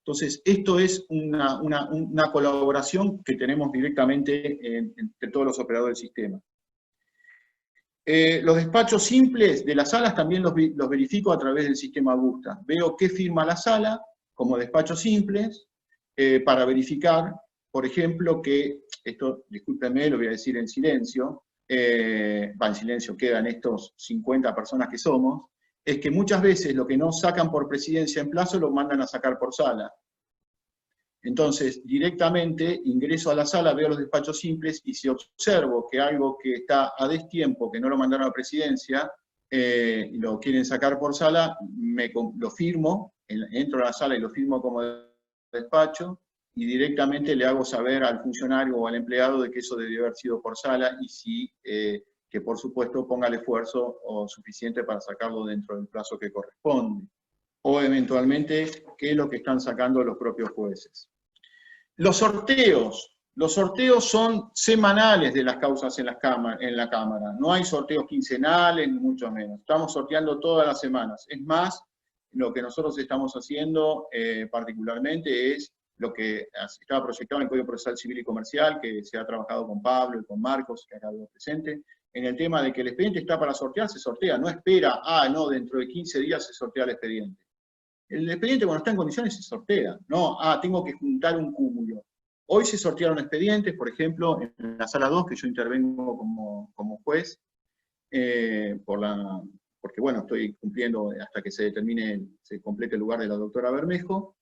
Speaker 2: Entonces, esto es una colaboración que tenemos directamente entre todos los operadores del sistema. Los despachos simples de las salas también los verifico a través del sistema Augusta. Veo qué firma la sala como despachos simples para verificar, por ejemplo, que, esto, discúlpenme, lo voy a decir en silencio, en silencio quedan estos 50 personas que somos, es que muchas veces lo que no sacan por presidencia en plazo lo mandan a sacar por sala. Entonces, directamente ingreso a la sala, veo los despachos simples y si observo que algo que está a destiempo, que no lo mandaron a presidencia, lo quieren sacar por sala, lo firmo, entro a la sala y lo firmo como despacho y directamente le hago saber al funcionario o al empleado de que eso debió haber sido por sala y si, que por supuesto ponga el esfuerzo suficiente para sacarlo dentro del plazo que corresponde. O eventualmente, qué es lo que están sacando los propios jueces. Los sorteos son semanales de las causas en la Cámara. No hay sorteos quincenales, ni mucho menos. Estamos sorteando todas las semanas. Es más, lo que nosotros estamos haciendo particularmente es lo que estaba proyectado en el Código Procesal Civil y Comercial, que se ha trabajado con Pablo y con Marcos, que acá veo presente, en el tema de que el expediente está para sortear, se sortea. No espera, no, dentro de 15 días se sortea el expediente. El expediente cuando está en condiciones se sortea. No, tengo que juntar un cúmulo. Hoy se sortearon expedientes, por ejemplo, en la sala 2, que yo intervengo como juez, porque bueno, estoy cumpliendo hasta que se complete el lugar de la doctora Bermejo.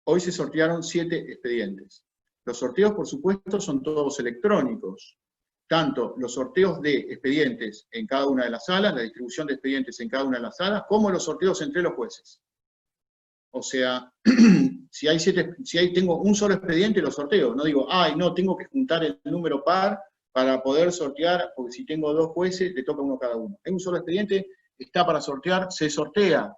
Speaker 2: Hoy se sortearon 7 expedientes. Los sorteos, por supuesto, son todos electrónicos. Tanto los sorteos de expedientes en cada una de las salas, la distribución de expedientes en cada una de las salas, como los sorteos entre los jueces. O sea, si tengo un solo expediente, lo sorteo. No digo, no, tengo que juntar el número par para poder sortear, porque si tengo 2 jueces, le toca uno cada uno. Hay un solo expediente, está para sortear, se sortea.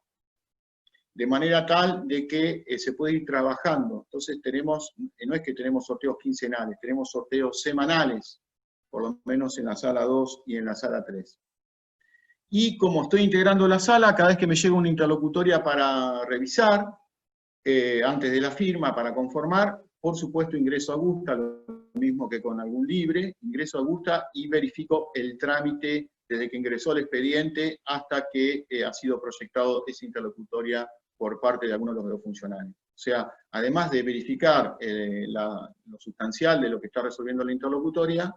Speaker 2: De manera tal de que se puede ir trabajando. Entonces no es que tenemos sorteos quincenales, tenemos sorteos semanales, por lo menos en la sala 2 y en la sala 3. Y como estoy integrando la sala, cada vez que me llega una interlocutoria para revisar, antes de la firma, para conformar, por supuesto ingreso a Augusta, lo mismo que con algún libre, ingreso a Augusta y verifico el trámite desde que ingresó el expediente hasta que ha sido proyectado esa interlocutoria por parte de algunos de los funcionarios. O sea, además de verificar lo sustancial de lo que está resolviendo la interlocutoria,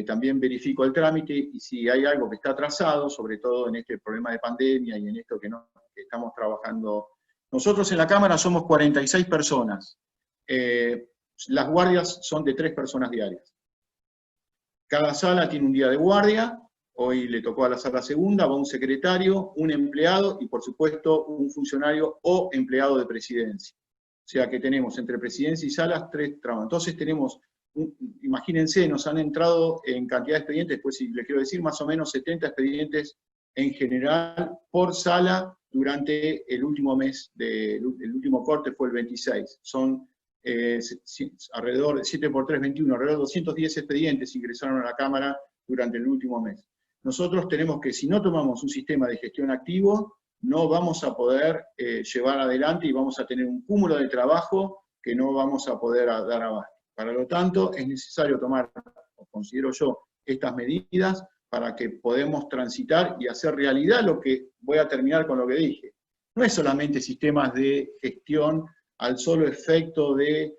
Speaker 2: también verifico el trámite y si hay algo que está atrasado, sobre todo en este problema de pandemia y en esto que estamos trabajando. Nosotros en la Cámara somos 46 personas. Las guardias son de 3 personas diarias. Cada sala tiene un día de guardia. Hoy le tocó a la sala segunda, va un secretario, un empleado y por supuesto un funcionario o empleado de presidencia. O sea que tenemos entre presidencia y salas 3 trabajos. Entonces tenemos, imagínense, nos han entrado en cantidad de expedientes, después si les quiero decir, más o menos 70 expedientes en general por sala durante el último mes, el último corte fue el 26. Son alrededor de 7 por 3, 21, alrededor de 210 expedientes ingresaron a la Cámara durante el último mes. Nosotros tenemos que, si no tomamos un sistema de gestión activo, no vamos a poder llevar adelante y vamos a tener un cúmulo de trabajo que no vamos a poder dar abasto. Para lo tanto, es necesario tomar, o considero yo, estas medidas para que podamos transitar y hacer realidad lo que voy a terminar con lo que dije. No es solamente sistemas de gestión al solo efecto de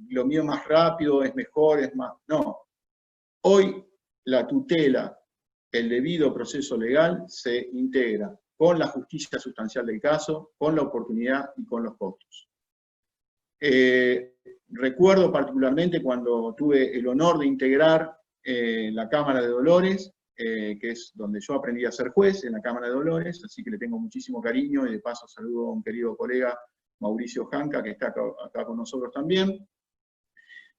Speaker 2: lo mío es más rápido, es mejor, es más... No. Hoy la tutela, el debido proceso legal se integra con la justicia sustancial del caso, con la oportunidad y con los costos. Recuerdo particularmente cuando tuve el honor de integrar la Cámara de Dolores, que es donde yo aprendí a ser juez, en la Cámara de Dolores, así que le tengo muchísimo cariño, y de paso saludo a un querido colega, Mauricio Janca, que está acá con nosotros también.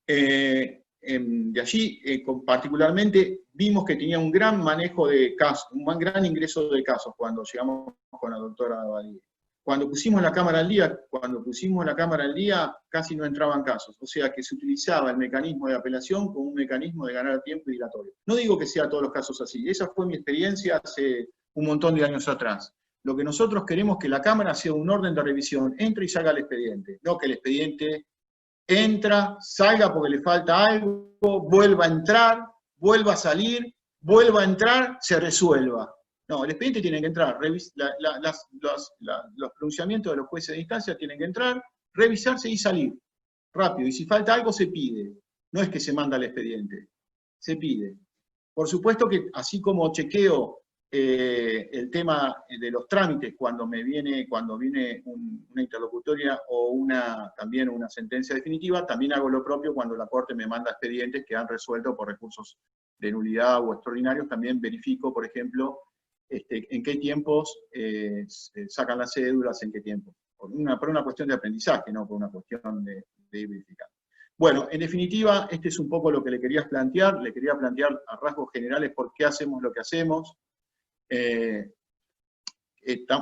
Speaker 2: De allí, particularmente, vimos que tenía un gran manejo de casos, un gran ingreso de casos cuando llegamos con la doctora Badía. Cuando pusimos la cámara al día, casi no entraban casos. O sea que se utilizaba el mecanismo de apelación como un mecanismo de ganar tiempo y dilatorio. No digo que sea todos los casos así. Esa fue mi experiencia hace un montón de años atrás. Lo que nosotros queremos es que la cámara sea un orden de revisión, entre y salga el expediente. No que el expediente entra, salga porque le falta algo, vuelva a entrar, vuelva a salir, vuelva a entrar, se resuelva. No, el expediente tiene que entrar, los pronunciamientos de los jueces de instancia tienen que entrar, revisarse y salir, rápido. Y si falta algo, se pide. No es que se manda el expediente, se pide. Por supuesto que así como chequeo el tema de los trámites cuando viene una interlocutoria o también una sentencia definitiva, también hago lo propio cuando la Corte me manda expedientes que han resuelto por recursos de nulidad o extraordinarios. También verifico, por ejemplo, en qué tiempos sacan las cédulas, en qué tiempo. Por una cuestión de aprendizaje, no por una cuestión de ir verificando. Bueno, en definitiva, este es un poco lo que le quería plantear a rasgos generales por qué hacemos lo que hacemos.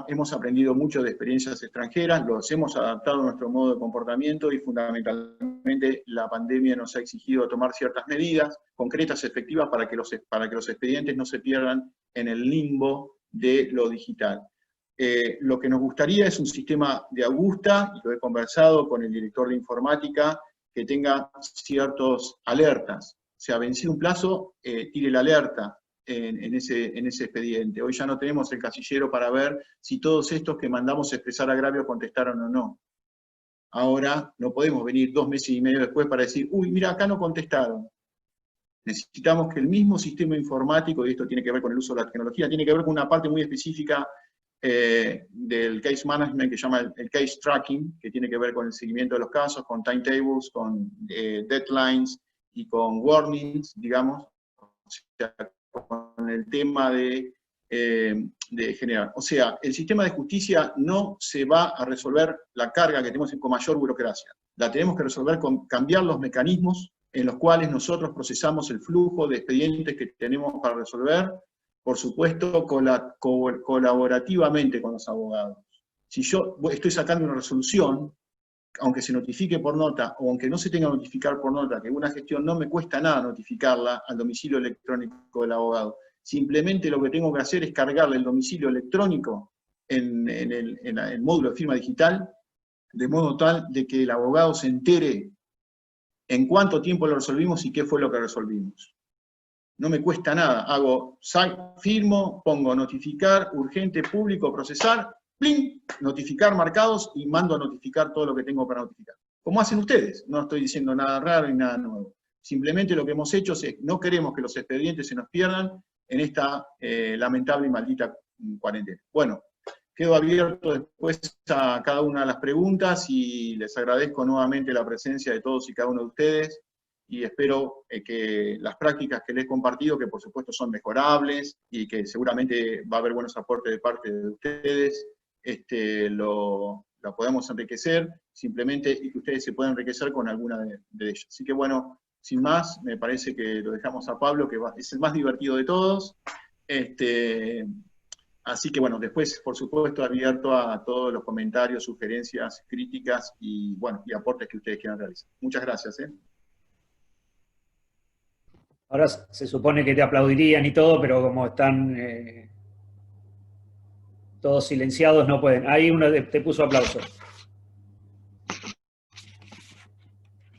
Speaker 2: Hemos aprendido mucho de experiencias extranjeras, los hemos adaptado a nuestro modo de comportamiento y fundamentalmente la pandemia nos ha exigido tomar ciertas medidas concretas, efectivas, para que los expedientes no se pierdan en el limbo de lo digital. Lo que nos gustaría es un sistema de Augusta, y lo he conversado con el director de informática, que tenga ciertos alertas. O sea, vencido un plazo, tire la alerta en ese expediente. Hoy ya no tenemos el casillero para ver si todos estos que mandamos a expresar agravio contestaron o no. Ahora no podemos venir 2 meses y medio después para decir, uy, mira, acá no contestaron. Necesitamos que el mismo sistema informático, y esto tiene que ver con el uso de la tecnología, tiene que ver con una parte muy específica del case management que se llama el case tracking, que tiene que ver con el seguimiento de los casos, con timetables, con deadlines y con warnings, digamos, o sea, con el tema de generar. O sea, el sistema de justicia no se va a resolver la carga que tenemos con mayor burocracia. La tenemos que resolver con cambiar los mecanismos en los cuales nosotros procesamos el flujo de expedientes que tenemos para resolver, por supuesto, colaborativamente con los abogados. Si yo estoy sacando una resolución, aunque se notifique por nota, o aunque no se tenga que notificar por nota, que una gestión no me cuesta nada notificarla al domicilio electrónico del abogado. Simplemente lo que tengo que hacer es cargarle el domicilio electrónico en el módulo de firma digital, de modo tal de que el abogado se entere en cuánto tiempo lo resolvimos y qué fue lo que resolvimos. No me cuesta nada, firmo, pongo notificar, urgente, público, procesar, ¡pling! Notificar marcados y mando a notificar todo lo que tengo para notificar. Como hacen ustedes, no estoy diciendo nada raro ni nada nuevo. Simplemente lo que hemos hecho es, no queremos que los expedientes se nos pierdan en esta lamentable y maldita cuarentena. Bueno, quedo abierto después a cada una de las preguntas y les agradezco nuevamente la presencia de todos y cada uno de ustedes. Y espero que las prácticas que les he compartido, que por supuesto son mejorables y que seguramente va a haber buenos aportes de parte de ustedes, la podemos enriquecer simplemente y que ustedes se puedan enriquecer con alguna de ellas. Así que bueno, sin más, me parece que lo dejamos a Pablo, que es el más divertido de todos. Así que bueno, después por supuesto abierto a todos los comentarios, sugerencias, críticas y bueno, y aportes que ustedes quieran realizar. Muchas gracias.
Speaker 3: Ahora se supone que te aplaudirían y todo, pero como están todos silenciados no pueden. Ahí uno te puso aplauso.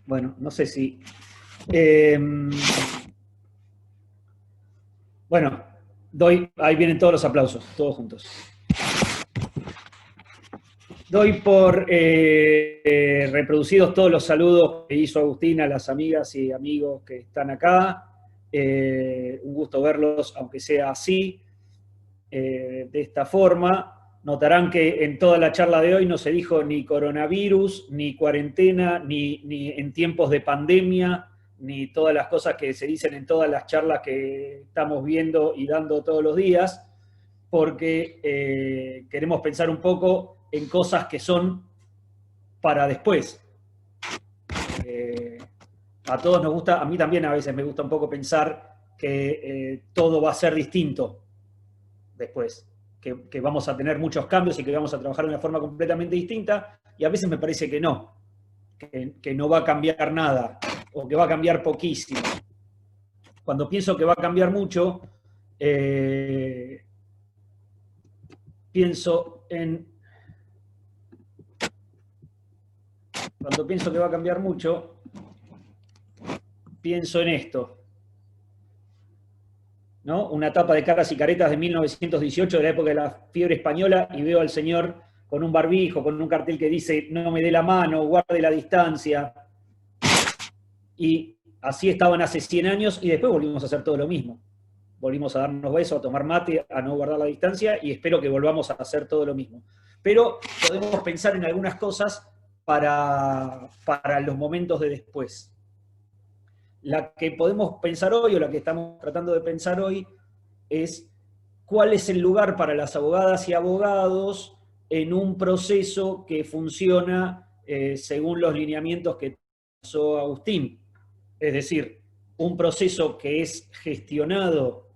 Speaker 3: Bueno, no sé si... Bueno, ahí vienen todos los aplausos, todos juntos. Doy por reproducidos todos los saludos que hizo Agustín a las amigas y amigos que están acá. Un gusto verlos, aunque sea así, de esta forma. Notarán que en toda la charla de hoy no se dijo ni coronavirus, ni cuarentena, ni en tiempos de pandemia, ni todas las cosas que se dicen en todas las charlas que estamos viendo y dando todos los días, porque queremos pensar un poco en cosas que son para después. A todos nos gusta, a mí también a veces me gusta un poco pensar que todo va a ser distinto después, que vamos a tener muchos cambios y que vamos a trabajar de una forma completamente distinta, y a veces me parece que no, que no va a cambiar nada, o que va a cambiar poquísimo. Cuando pienso que va a cambiar mucho, Cuando pienso que va a cambiar mucho, pienso en esto, ¿no? Una tapa de Caras y Caretas de 1918, de la época de la fiebre española, y veo al señor con un barbijo, con un cartel que dice no me dé la mano, guarde la distancia. Y así estaban hace 100 años y después volvimos a hacer todo lo mismo. Volvimos a darnos besos, a tomar mate, a no guardar la distancia, y espero que volvamos a hacer todo lo mismo. Pero podemos pensar en algunas cosas para los momentos de después. La que podemos pensar hoy, o la que estamos tratando de pensar hoy, es cuál es el lugar para las abogadas y abogados en un proceso que funciona según los lineamientos que trazó Agustín. Es decir, un proceso que es gestionado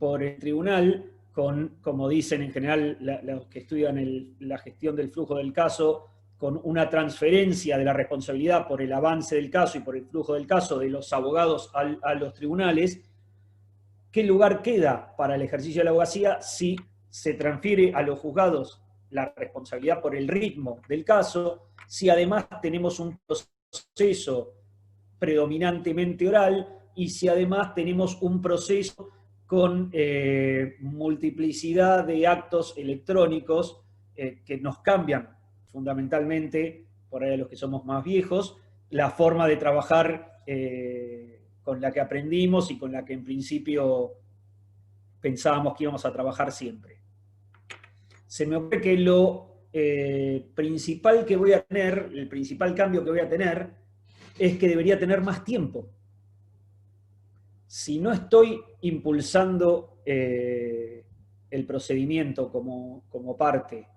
Speaker 3: por el tribunal, como dicen en general los que estudian la gestión del flujo del caso, con una transferencia de la responsabilidad por el avance del caso y por el flujo del caso de los abogados a los tribunales. ¿Qué lugar queda para el ejercicio de la abogacía si se transfiere a los juzgados la responsabilidad por el ritmo del caso, si además tenemos un proceso predominantemente oral y si además tenemos un proceso con multiplicidad de actos electrónicos que nos cambian fundamentalmente, por ahí a los que somos más viejos, la forma de trabajar con la que aprendimos y con la que en principio pensábamos que íbamos a trabajar siempre. Se me ocurre que lo principal que voy a tener, el principal cambio que voy a tener, es que debería tener más tiempo. Si no estoy impulsando el procedimiento como parte,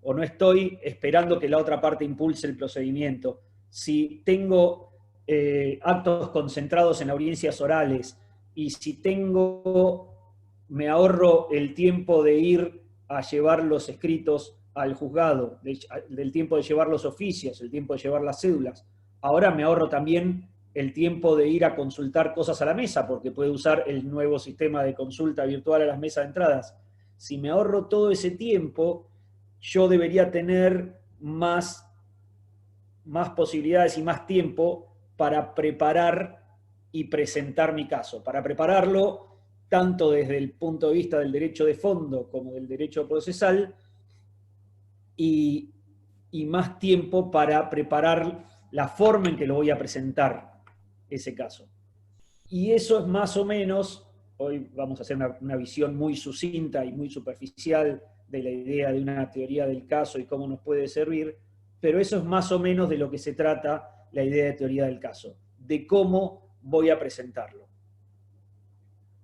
Speaker 3: o no estoy esperando que la otra parte impulse el procedimiento, si tengo actos concentrados en audiencias orales, y si me ahorro el tiempo de ir a llevar los escritos al juzgado, del tiempo de llevar los oficios, el tiempo de llevar las cédulas, ahora me ahorro también el tiempo de ir a consultar cosas a la mesa, porque puedo usar el nuevo sistema de consulta virtual a las mesas de entradas. Si me ahorro todo ese tiempo, yo debería tener más posibilidades y más tiempo para preparar y presentar mi caso. Para prepararlo, tanto desde el punto de vista del derecho de fondo como del derecho procesal, y más tiempo para preparar la forma en que lo voy a presentar ese caso. Y eso es más o menos, hoy vamos a hacer una visión muy sucinta y muy superficial de la idea de una teoría del caso y cómo nos puede servir, pero eso es más o menos de lo que se trata la idea de teoría del caso, de cómo voy a presentarlo.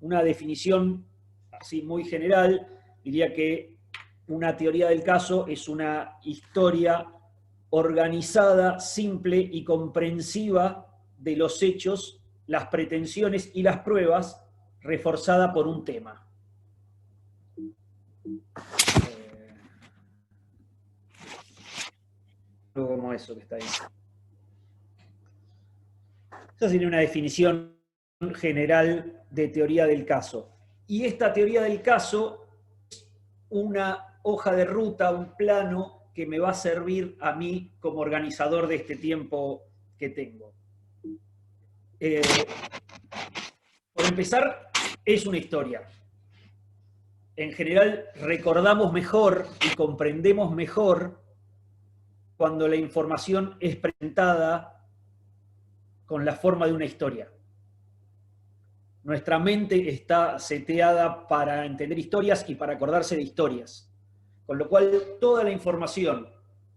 Speaker 3: Una definición así muy general, diría que una teoría del caso es una historia organizada, simple y comprensiva de los hechos, las pretensiones y las pruebas, reforzada por un tema. Algo como eso que está ahí. Esa sería una definición general de teoría del caso. Y esta teoría del caso es una hoja de ruta, un plano que me va a servir a mí como organizador de este tiempo que tengo. Por empezar, es una historia. En general recordamos mejor y comprendemos mejor cuando la información es presentada con la forma de una historia. Nuestra mente está seteada para entender historias y para acordarse de historias. Con lo cual, toda la información,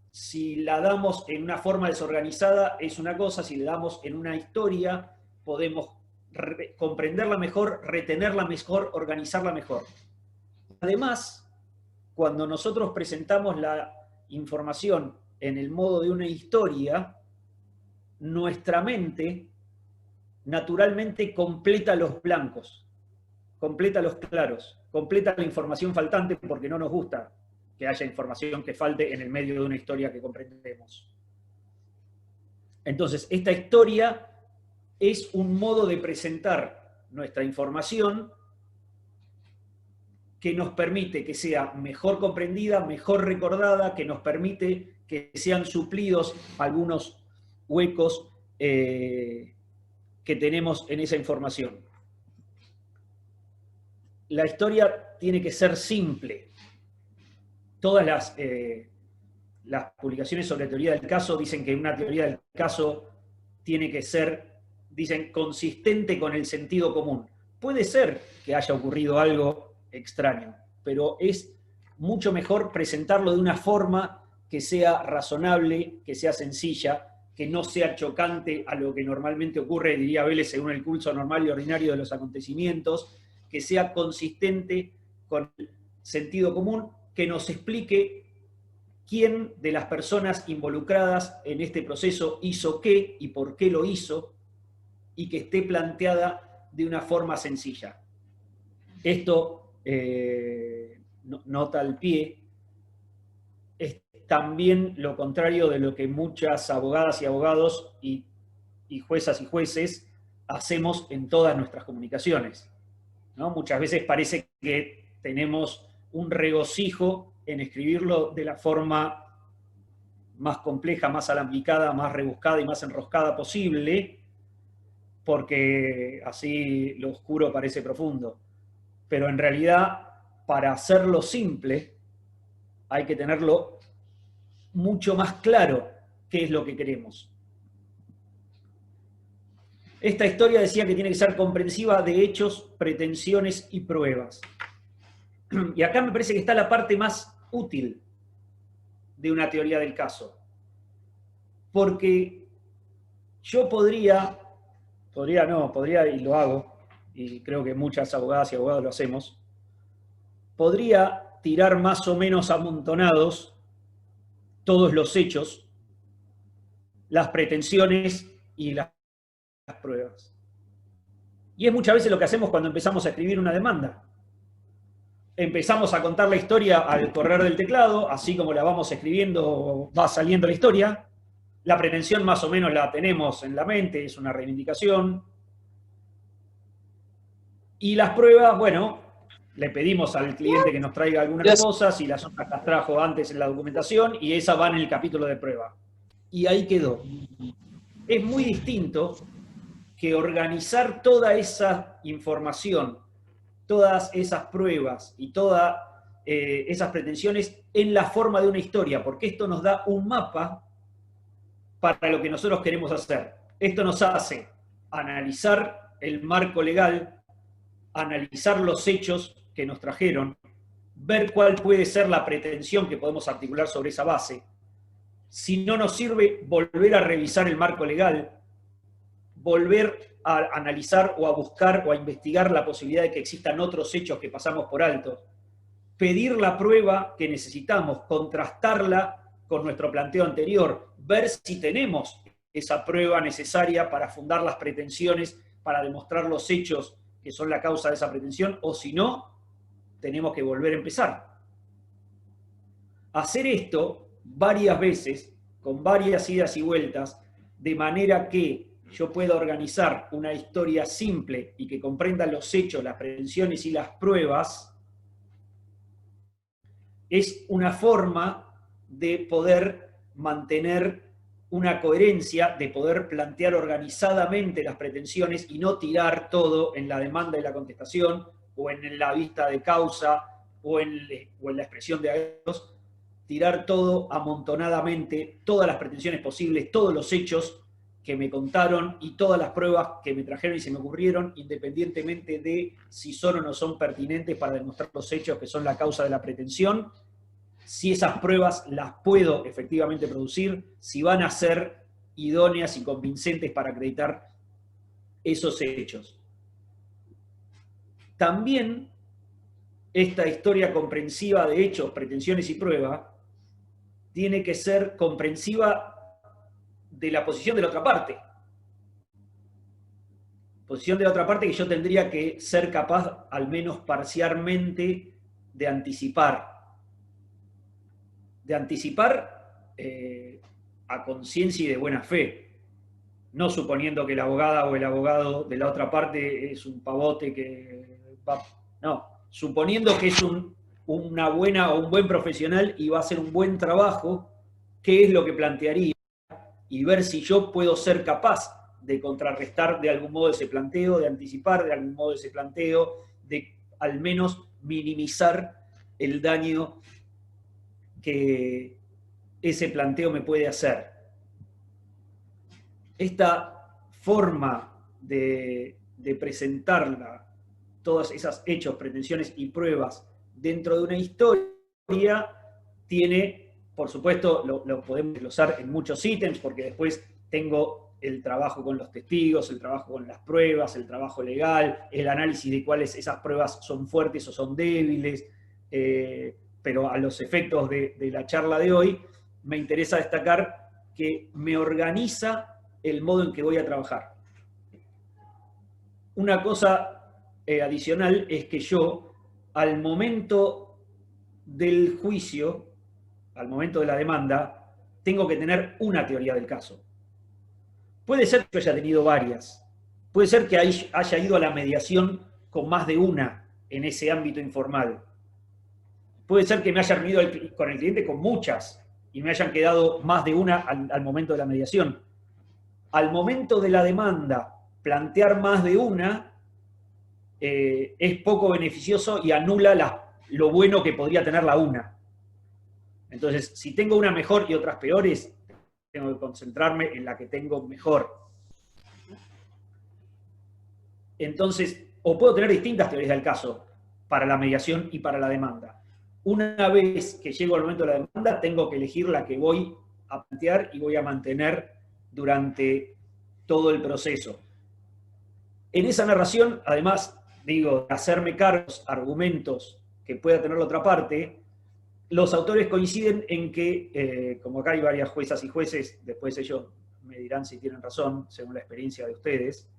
Speaker 3: si la damos en una forma desorganizada, es una cosa; si la damos en una historia, podemos comprenderla mejor, retenerla mejor, organizarla mejor. Además, cuando nosotros presentamos la información en el modo de una historia, nuestra mente naturalmente completa los blancos, completa los claros, completa la información faltante, porque no nos gusta que haya información que falte en el medio de una historia que comprendemos. Entonces, esta historia es un modo de presentar nuestra información que nos permite que sea mejor comprendida, mejor recordada, que nos permite que sean suplidos algunos huecos que tenemos en esa información. La historia tiene que ser simple. Todas las publicaciones sobre teoría del caso dicen que una teoría del caso tiene que ser, dicen, consistente con el sentido común. Puede ser que haya ocurrido algo extraño, pero es mucho mejor presentarlo de una forma que sea razonable, que sea sencilla, que no sea chocante a lo que normalmente ocurre, diría Vélez, según el curso normal y ordinario de los acontecimientos, que sea consistente con el sentido común, que nos explique quién de las personas involucradas en este proceso hizo qué y por qué lo hizo, y que esté planteada de una forma sencilla. Esto, nota al pie, es también lo contrario de lo que muchas abogadas y abogados y juezas y jueces hacemos en todas nuestras comunicaciones, ¿no? Muchas veces parece que tenemos un regocijo en escribirlo de la forma más compleja, más alambicada, más rebuscada y más enroscada posible, porque así lo oscuro parece profundo. Pero en realidad, para hacerlo simple, hay que tenerlo mucho más claro qué es lo que queremos. Esta historia decía que tiene que ser comprensiva de hechos, pretensiones y pruebas. Y acá me parece que está la parte más útil de una teoría del caso. Porque yo podría y lo hago, y creo que muchas abogadas y abogados lo hacemos, podría tirar más o menos amontonados todos los hechos, las pretensiones y las pruebas. Y es muchas veces lo que hacemos cuando empezamos a escribir una demanda. Empezamos a contar la historia al correr del teclado, así como la vamos escribiendo, va saliendo la historia. La pretensión más o menos la tenemos en la mente, es una reivindicación. Y las pruebas, bueno, le pedimos al cliente que nos traiga algunas cosas y las otras las trajo antes en la documentación y esa va en el capítulo de prueba. Y ahí quedó. Es muy distinto que organizar toda esa información, todas esas pruebas y todas esas pretensiones en la forma de una historia, porque esto nos da un mapa para lo que nosotros queremos hacer. Esto nos hace analizar el marco legal, analizar los hechos que nos trajeron, ver cuál puede ser la pretensión que podemos articular sobre esa base. Si no nos sirve, volver a revisar el marco legal, volver a analizar o a buscar o a investigar la posibilidad de que existan otros hechos que pasamos por alto, pedir la prueba que necesitamos, contrastarla con nuestro planteo anterior, ver si tenemos esa prueba necesaria para fundar las pretensiones, para demostrar los hechos que son la causa de esa pretensión, o si no, tenemos que volver a empezar. Hacer esto varias veces, con varias idas y vueltas, de manera que yo pueda organizar una historia simple y que comprenda los hechos, las pretensiones y las pruebas, es una forma de poder mantener una coherencia de poder plantear organizadamente las pretensiones y no tirar todo en la demanda y la contestación, o en la vista de causa, o en la expresión de agregados, tirar todo amontonadamente, todas las pretensiones posibles, todos los hechos que me contaron y todas las pruebas que me trajeron y se me ocurrieron, independientemente de si son o no son pertinentes para demostrar los hechos que son la causa de la pretensión, si esas pruebas las puedo efectivamente producir, si van a ser idóneas y convincentes para acreditar esos hechos. También esta historia comprensiva de hechos, pretensiones y pruebas tiene que ser comprensiva de la posición de la otra parte. Posición de la otra parte que yo tendría que ser capaz, al menos parcialmente, de anticipar. De anticipar a conciencia y de buena fe. No suponiendo que la abogada o el abogado de la otra parte es un pavote que va... No, suponiendo que es una buena o un buen profesional y va a hacer un buen trabajo, ¿qué es lo que plantearía? Y ver si yo puedo ser capaz de contrarrestar de algún modo ese planteo, de anticipar de algún modo ese planteo, de al menos minimizar el daño que ese planteo me puede hacer. Esta forma de presentar todas esas hechos, pretensiones y pruebas dentro de una historia tiene... Por supuesto, lo podemos desglosar en muchos ítems, porque después tengo el trabajo con los testigos, el trabajo con las pruebas, el trabajo legal, el análisis de cuáles esas pruebas son fuertes o son débiles, pero a los efectos de la charla de hoy, me interesa destacar que me organiza el modo en que voy a trabajar. Una cosa adicional es que yo, al momento del juicio, al momento de la demanda, tengo que tener una teoría del caso. Puede ser que yo haya tenido varias. Puede ser que haya ido a la mediación con más de una en ese ámbito informal. Puede ser que me haya reunido con el cliente con muchas y me hayan quedado más de una al momento de la mediación. Al momento de la demanda, plantear más de una es poco beneficioso y anula lo bueno que podría tener la una. Entonces, si tengo una mejor y otras peores, tengo que concentrarme en la que tengo mejor. Entonces, o puedo tener distintas teorías del caso para la mediación y para la demanda. Una vez que llego al momento de la demanda, tengo que elegir la que voy a plantear y voy a mantener durante todo el proceso. En esa narración, además, digo, hacerme cargos, argumentos que pueda tener la otra parte, los autores coinciden en que, como acá hay varias juezas y jueces, después ellos me dirán si tienen razón, según la experiencia de ustedes,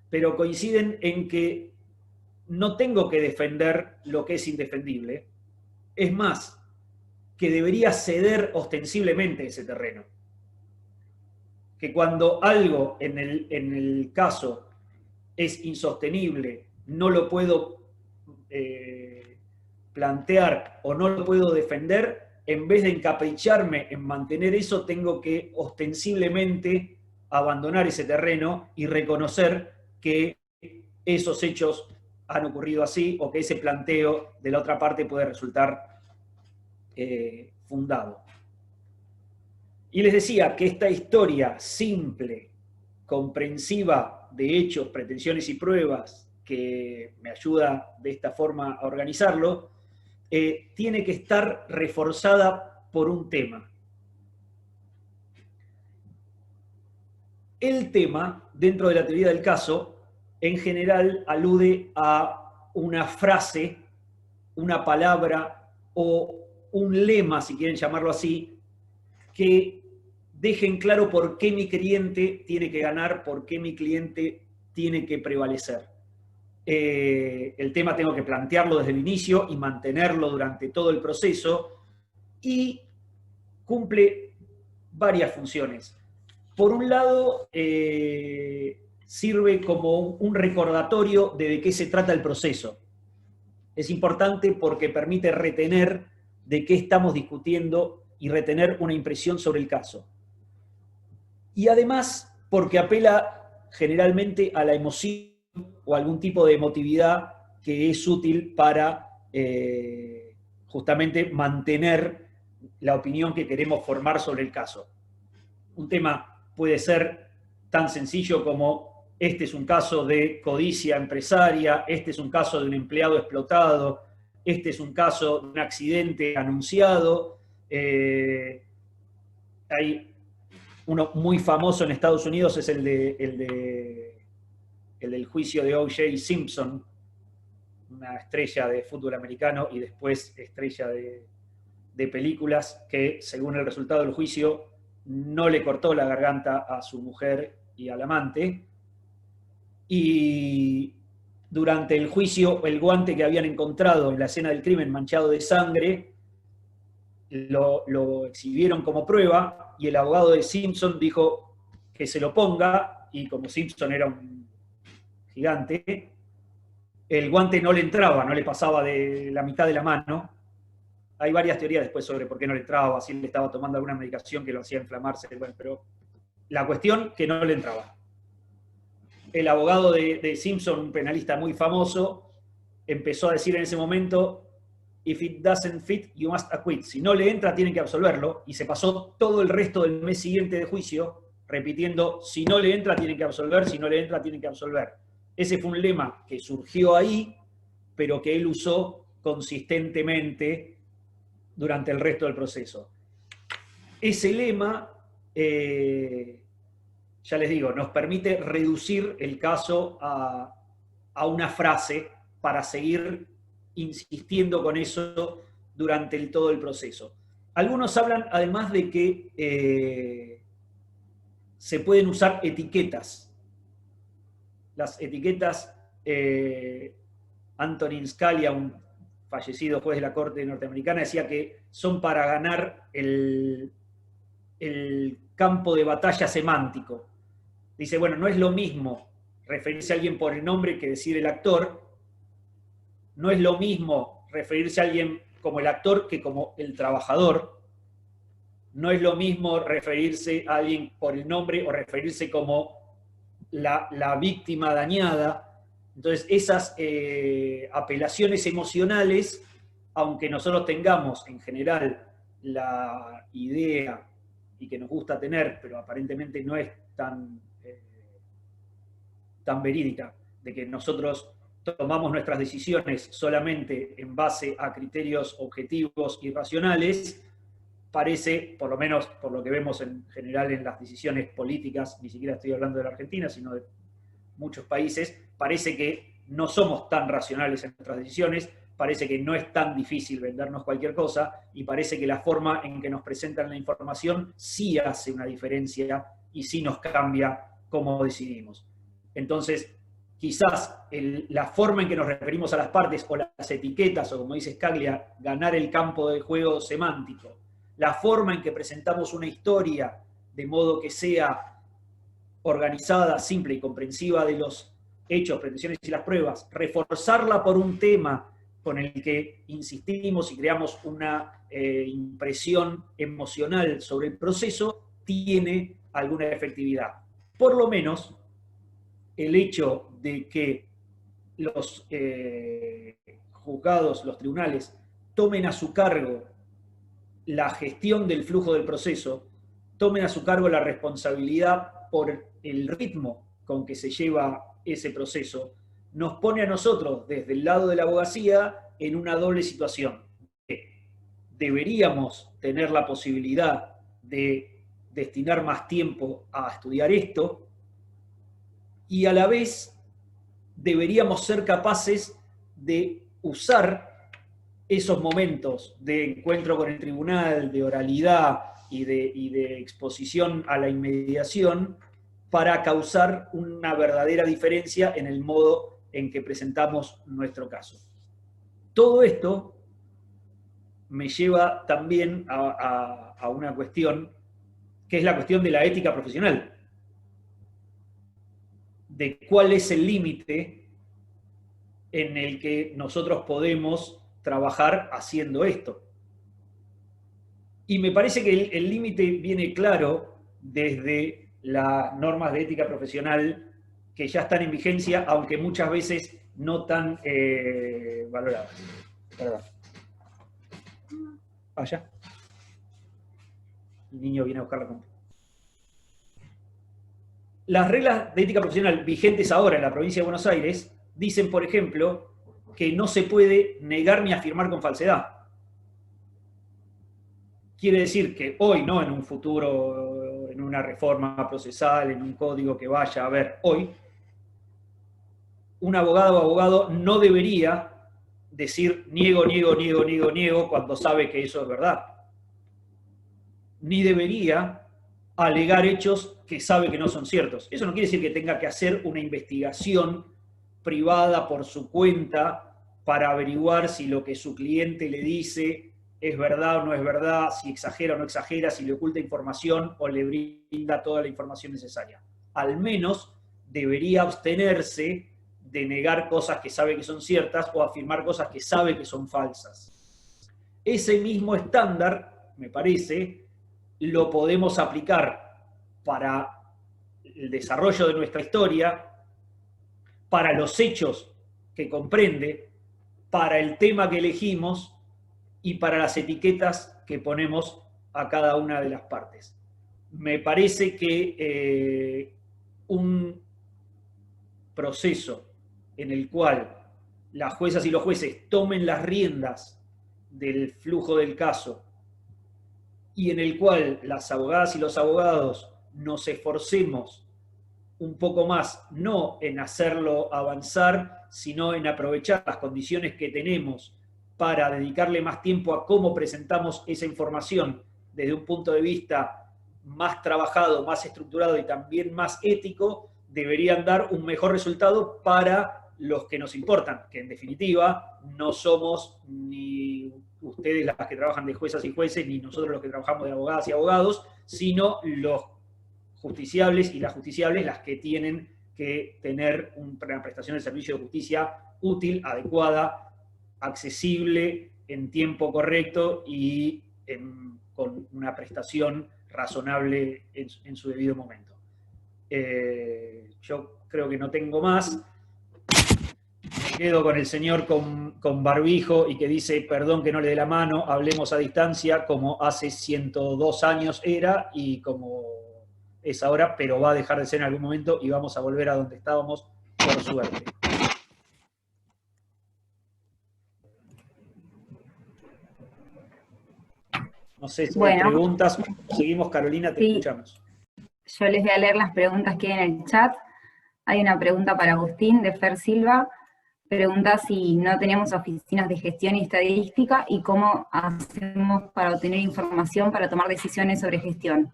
Speaker 3: pero coinciden en que no tengo que defender lo que es indefendible, es más, que debería ceder ostensiblemente ese terreno. Que cuando algo en el caso es insostenible, no lo puedo plantear o no lo puedo defender, en vez de encapricharme en mantener eso, tengo que ostensiblemente abandonar ese terreno y reconocer que esos hechos han ocurrido así o que ese planteo de la otra parte puede resultar fundado. Y les decía que esta historia simple, comprensiva de hechos, pretensiones y pruebas, que me ayuda de esta forma a organizarlo, tiene que estar reforzada por un tema. El tema, dentro de la teoría del caso, en general alude a una frase, una palabra o un lema, si quieren llamarlo así, que dejen claro por qué mi cliente tiene que ganar, por qué mi cliente tiene que prevalecer. El tema tengo que plantearlo desde el inicio y mantenerlo durante todo el proceso, y cumple varias funciones. Por un lado, sirve como un recordatorio de qué se trata el proceso. Es importante porque permite retener de qué estamos discutiendo y retener una impresión sobre el caso. y además porque apela generalmente a la emoción o algún tipo de emotividad que es útil para justamente mantener la opinión que queremos formar sobre el caso. Un tema puede ser tan sencillo como: este es un caso de codicia empresaria, este es un caso de un empleado explotado, este es un caso de un accidente anunciado. Hay uno muy famoso en Estados Unidos, es el del juicio de O.J. Simpson, una estrella de fútbol americano y después estrella de películas, que según el resultado del juicio no le cortó la garganta a su mujer y al amante, y durante el juicio el guante que habían encontrado en la escena del crimen manchado de sangre lo exhibieron como prueba, y el abogado de Simpson dijo que se lo ponga, y como Simpson era un gigante, el guante no le entraba, no le pasaba de la mitad de la mano. Hay varias teorías después sobre por qué no le entraba, si él estaba tomando alguna medicación que lo hacía inflamarse, bueno, pero la cuestión que no le entraba. El abogado de Simpson, un penalista muy famoso, empezó a decir en ese momento: if it doesn't fit, you must acquit. Si no le entra, tienen que absolverlo, y se pasó todo el resto del mes siguiente de juicio repitiendo: si no le entra, tienen que absolver, si no le entra, tienen que absolver. Ese fue un lema que surgió ahí, pero que él usó consistentemente durante el resto del proceso. Ese lema, ya les digo, nos permite reducir el caso a una frase para seguir insistiendo con eso durante todo el proceso. Algunos hablan además de que se pueden usar etiquetas. Las etiquetas, Antonin Scalia, un fallecido juez de la Corte norteamericana, decía que son para ganar el campo de batalla semántico. Dice, bueno, no es lo mismo referirse a alguien por el nombre que decir el actor, no es lo mismo referirse a alguien como el actor que como el trabajador, no es lo mismo referirse a alguien por el nombre o referirse como la víctima dañada. Entonces, esas apelaciones emocionales, aunque nosotros tengamos en general la idea y que nos gusta tener, pero aparentemente no es tan verídica, de que nosotros tomamos nuestras decisiones solamente en base a criterios objetivos y racionales, parece, por lo menos por lo que vemos en general en las decisiones políticas, ni siquiera estoy hablando de la Argentina, sino de muchos países, parece que no somos tan racionales en nuestras decisiones, parece que no es tan difícil vendernos cualquier cosa, y parece que la forma en que nos presentan la información sí hace una diferencia y sí nos cambia cómo decidimos. Entonces, quizás la forma en que nos referimos a las partes, o las etiquetas, o como dice Scaglia, ganar el campo de juego semántico, la forma en que presentamos una historia de modo que sea organizada, simple y comprensiva de los hechos, pretensiones y las pruebas, reforzarla por un tema con el que insistimos y creamos una impresión emocional sobre el proceso, tiene alguna efectividad. Por lo menos, el hecho de que los juzgados, los tribunales, tomen a su cargo la gestión del flujo del proceso, tomen a su cargo la responsabilidad por el ritmo con que se lleva ese proceso, nos pone a nosotros, desde el lado de la abogacía, en una doble situación. Deberíamos tener la posibilidad de destinar más tiempo a estudiar esto, y a la vez deberíamos ser capaces de usar esos momentos de encuentro con el tribunal, de oralidad y de exposición a la inmediación para causar una verdadera diferencia en el modo en que presentamos nuestro caso. Todo esto me lleva también a una cuestión, que es la cuestión de la ética profesional, de cuál es el límite en el que nosotros podemos trabajar haciendo esto. Y me parece que el límite viene claro desde las normas de ética profesional que ya están en vigencia, aunque muchas veces no tan valoradas. Perdón. Allá. El niño viene a buscar la compra. Las reglas de ética profesional vigentes ahora en la provincia de Buenos Aires dicen, por ejemplo, que no se puede negar ni afirmar con falsedad. Quiere decir que hoy, no en un futuro, en una reforma procesal, en un código que vaya a haber hoy, un abogado o abogado no debería decir niego, niego, niego, niego, niego cuando sabe que eso es verdad. Ni debería alegar hechos que sabe que no son ciertos. Eso no quiere decir que tenga que hacer una investigación privada por su cuenta para averiguar si lo que su cliente le dice es verdad o no es verdad, si exagera o no exagera, si le oculta información o le brinda toda la información necesaria. Al menos debería abstenerse de negar cosas que sabe que son ciertas o afirmar cosas que sabe que son falsas. Ese mismo estándar, me parece, lo podemos aplicar para el desarrollo de nuestra historia, para los hechos que comprende, para el tema que elegimos y para las etiquetas que ponemos a cada una de las partes. Me parece que un proceso en el cual las juezas y los jueces tomen las riendas del flujo del caso y en el cual las abogadas y los abogados nos esforcemos un poco más, no en hacerlo avanzar, sino en aprovechar las condiciones que tenemos para dedicarle más tiempo a cómo presentamos esa información desde un punto de vista más trabajado, más estructurado y también más ético, deberían dar un mejor resultado para los que nos importan, que en definitiva no somos ni ustedes las que trabajan de juezas y jueces, ni nosotros los que trabajamos de abogadas y abogados, sino los justiciables y las justiciables las que tienen que tener una prestación de servicio de justicia útil, adecuada, accesible, en tiempo correcto y con una prestación razonable en su debido momento. Yo creo que no tengo más. Quedo con el señor con barbijo y que dice, perdón que no le dé la mano, hablemos a distancia, como hace 102 años era y como es ahora, pero va a dejar de ser en algún momento y vamos a volver a donde estábamos, por suerte. No sé si hay preguntas. Seguimos, Carolina, te escuchamos.
Speaker 1: Yo les voy a leer las preguntas que hay en el chat. Hay una pregunta para Agustín, de Fer Silva. Pregunta si no tenemos oficinas de gestión y estadística y cómo hacemos para obtener información para tomar decisiones sobre gestión.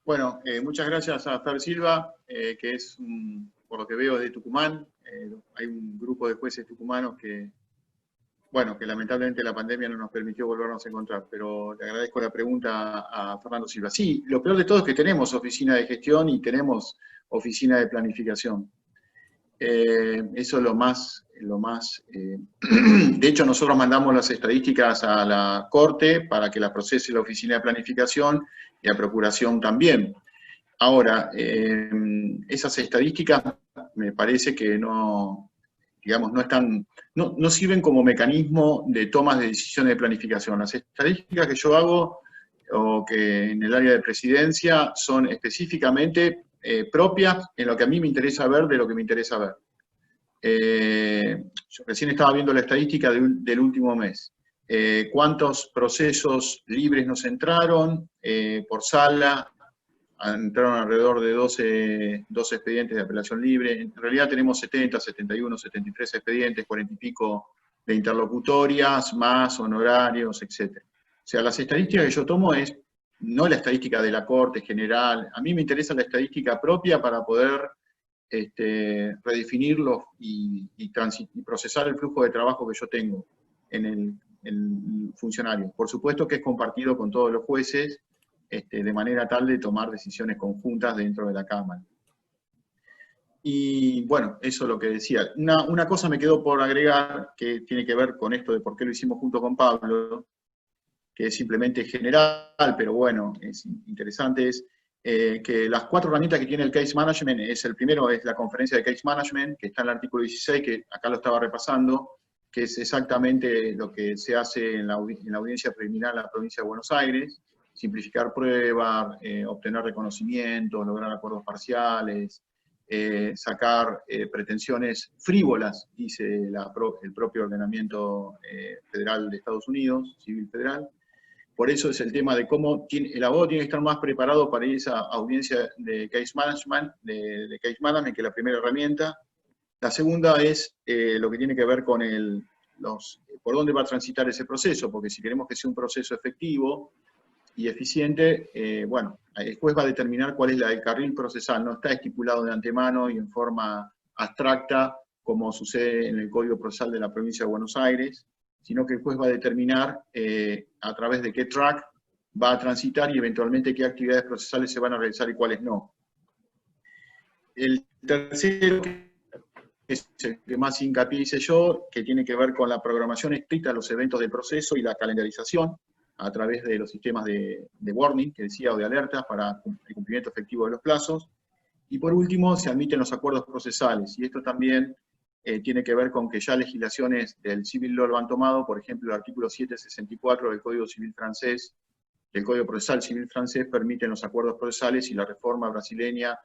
Speaker 2: Bueno, muchas gracias a Fer Silva, que es, por lo que veo, de Tucumán. Hay un grupo de jueces tucumanos que, bueno, que lamentablemente la pandemia no nos permitió volvernos a encontrar, pero le agradezco la pregunta a Fernando Silva. Sí, lo peor de todo es que tenemos oficina de gestión y tenemos oficina de planificación. Eso es lo más de hecho, nosotros mandamos las estadísticas a la Corte para que las procese la oficina de planificación y a Procuración también. Ahora, esas estadísticas me parece que no, digamos, no sirven como mecanismo de tomas de decisiones de planificación. Las estadísticas que yo hago, o que en el área de presidencia, son específicamente propias en lo que a mí me interesa ver de lo que me interesa ver. Yo recién estaba viendo la estadística del último mes. ¿Cuántos procesos libres nos entraron por sala? Entraron alrededor de 12 expedientes de apelación libre. En realidad tenemos 70, 71, 73 expedientes, 40 y pico de interlocutorias, más honorarios, etc. O sea, las estadísticas que yo tomo es no la estadística de la Corte general. A mí me interesa la estadística propia para poder redefinirlo y procesar el flujo de trabajo que yo tengo en el funcionario. Por supuesto que es compartido con todos los jueces, de manera tal de tomar decisiones conjuntas dentro de la Cámara. Y bueno, eso es lo que decía. Una cosa me quedó por agregar, que tiene que ver con esto de por qué lo hicimos junto con Pablo, que es simplemente general, pero bueno, es interesante, es que las 4 herramientas que tiene el Case Management, el primero es la conferencia de Case Management, que está en el artículo 16, que acá lo estaba repasando, que es exactamente lo que se hace en la audiencia preliminar en la provincia de Buenos Aires: simplificar pruebas, obtener reconocimiento, lograr acuerdos parciales, sacar pretensiones frívolas, dice el propio ordenamiento federal de Estados Unidos, civil federal. Por eso es el tema de cómo el abogado tiene que estar más preparado para ir a esa audiencia de case management, que es la primera herramienta. La segunda es lo que tiene que ver con por dónde va a transitar ese proceso, porque si queremos que sea un proceso efectivo y eficiente, bueno, el juez va a determinar cuál es el carril procesal, no está estipulado de antemano y en forma abstracta, como sucede en el Código Procesal de la Provincia de Buenos Aires, sino que el juez va a determinar a través de qué track va a transitar y eventualmente qué actividades procesales se van a realizar y cuáles no. El tercero, que es el que más hincapié hice yo, que tiene que ver con la programación estricta de los eventos del proceso y la calendarización a través de los sistemas de warning, que decía, o de alertas para el cumplimiento efectivo de los plazos. Y por último, se admiten los acuerdos procesales, y esto también tiene que ver con que ya legislaciones del Civil Law lo han tomado, por ejemplo, el artículo 764 del Código Civil francés, del Código Procesal Civil francés, permiten los acuerdos procesales, y la reforma brasileña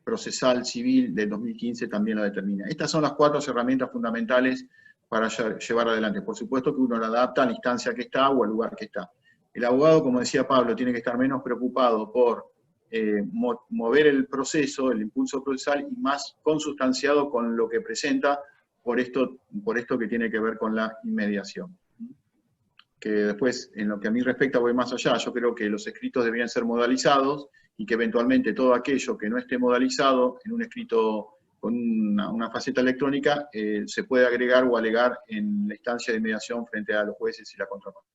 Speaker 2: procesal civil del 2015 también lo determina. Estas son las 4 herramientas fundamentales para llevar adelante. Por supuesto que uno la adapta a la instancia que está o al lugar que está. El abogado, como decía Pablo, tiene que estar menos preocupado por mover el proceso, el impulso procesal, y más consustanciado con lo que presenta por esto que tiene que ver con la inmediación. Que después, en lo que a mí respecta, voy más allá. Yo creo que los escritos deberían ser modalizados, y que eventualmente todo aquello que no esté modalizado en un escrito con una faceta electrónica se puede agregar o alegar en la instancia de inmediación frente a los jueces y la contraparte.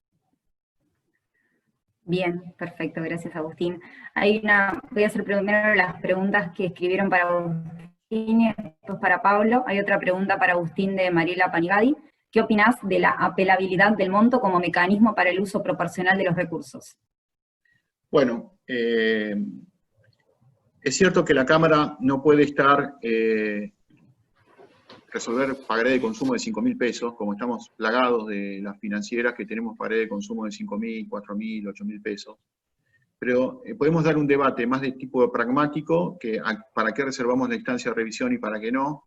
Speaker 1: Bien, perfecto, gracias Agustín. Voy a hacer primero las preguntas que escribieron para Agustín y después para Pablo. Hay otra pregunta para Agustín de Mariela Panigadi. ¿Qué opinás de la apelabilidad del monto como mecanismo para el uso proporcional de los recursos?
Speaker 2: Bueno, es cierto que la Cámara no puede resolver pagaré de consumo de 5.000 pesos, como estamos plagados de las financieras que tenemos pagaré de consumo de 5.000, 4.000, 8.000 pesos. Pero podemos dar un debate más de tipo pragmático, que para qué reservamos la instancia de revisión y para qué no,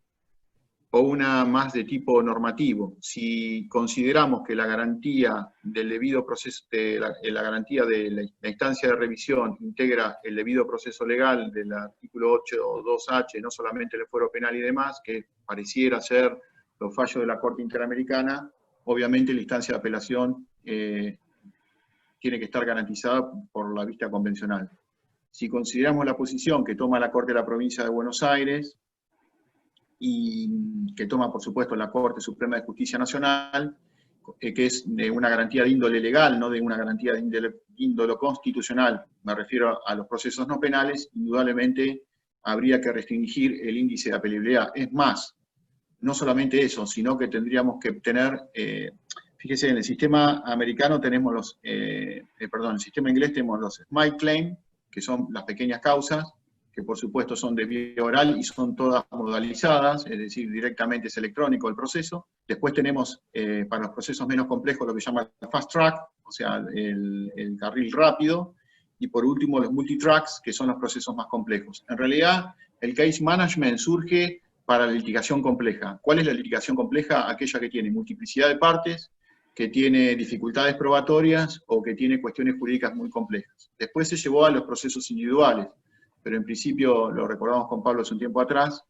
Speaker 2: o una más de tipo normativo. Si consideramos que la garantía del debido proceso, la garantía de la instancia de revisión integra el debido proceso legal del artículo 8.2h, no solamente el fuero penal y demás, que pareciera ser los fallos de la Corte Interamericana, obviamente la instancia de apelación tiene que estar garantizada por la vista convencional. Si consideramos la posición que toma la Corte de la Provincia de Buenos Aires, y que toma, por supuesto, la Corte Suprema de Justicia Nacional, que es de una garantía de índole legal, no de una garantía de índole constitucional, me refiero a los procesos no penales, indudablemente habría que restringir el índice de apelabilidad. Es más, no solamente eso, sino que tendríamos que tener, fíjese, en el sistema americano tenemos en el sistema inglés tenemos los small claim, que son las pequeñas causas, que por supuesto son de vía oral y son todas modalizadas, es decir, directamente es electrónico el proceso. Después tenemos para los procesos menos complejos lo que se llama el fast track, o sea, el carril rápido, y por último los multitracks, que son los procesos más complejos. En realidad, el case management surge para la litigación compleja. ¿Cuál es la litigación compleja? Aquella que tiene multiplicidad de partes, que tiene dificultades probatorias o que tiene cuestiones jurídicas muy complejas. Después se llevó a los procesos individuales, pero en principio, lo recordamos con Pablo hace un tiempo atrás,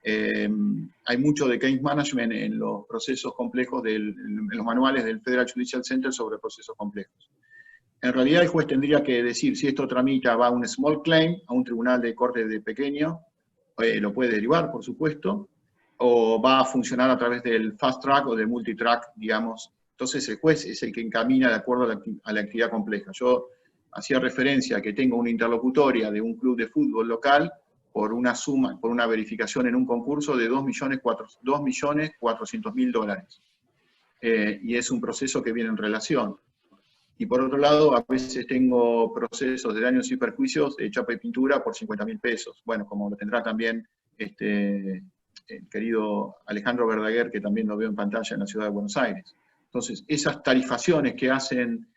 Speaker 2: hay mucho de case management en los procesos complejos, en los manuales del Federal Judicial Center sobre procesos complejos. En realidad el juez tendría que decir si esto tramita, va a un small claim, a un tribunal de corte de pequeño, lo puede derivar, por supuesto, o va a funcionar a través del fast track o del multitrack, digamos. Entonces el juez es el que encamina de acuerdo a la actividad compleja. Yo hacía referencia a que tengo una interlocutoria de un club de fútbol local, por una suma, por una verificación en un concurso de $2.400.000. Y es un proceso que viene en relación. Y por otro lado, a veces tengo procesos de daños y perjuicios de chapa y pintura por 50.000 pesos. Bueno, como lo tendrá también el querido Alejandro Verdaguer, que también lo veo en pantalla en la ciudad de Buenos Aires. Entonces, esas tarifaciones que hacen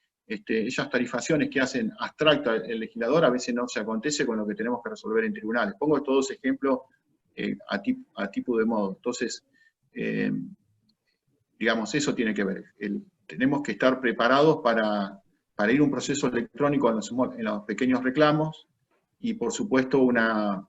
Speaker 2: abstracta el legislador, a veces no se acontece con lo que tenemos que resolver en tribunales. Pongo todos ejemplos a tipo de modo. Entonces, digamos, eso tiene que ver. Tenemos que estar preparados para ir a un proceso electrónico en los pequeños reclamos, y por supuesto una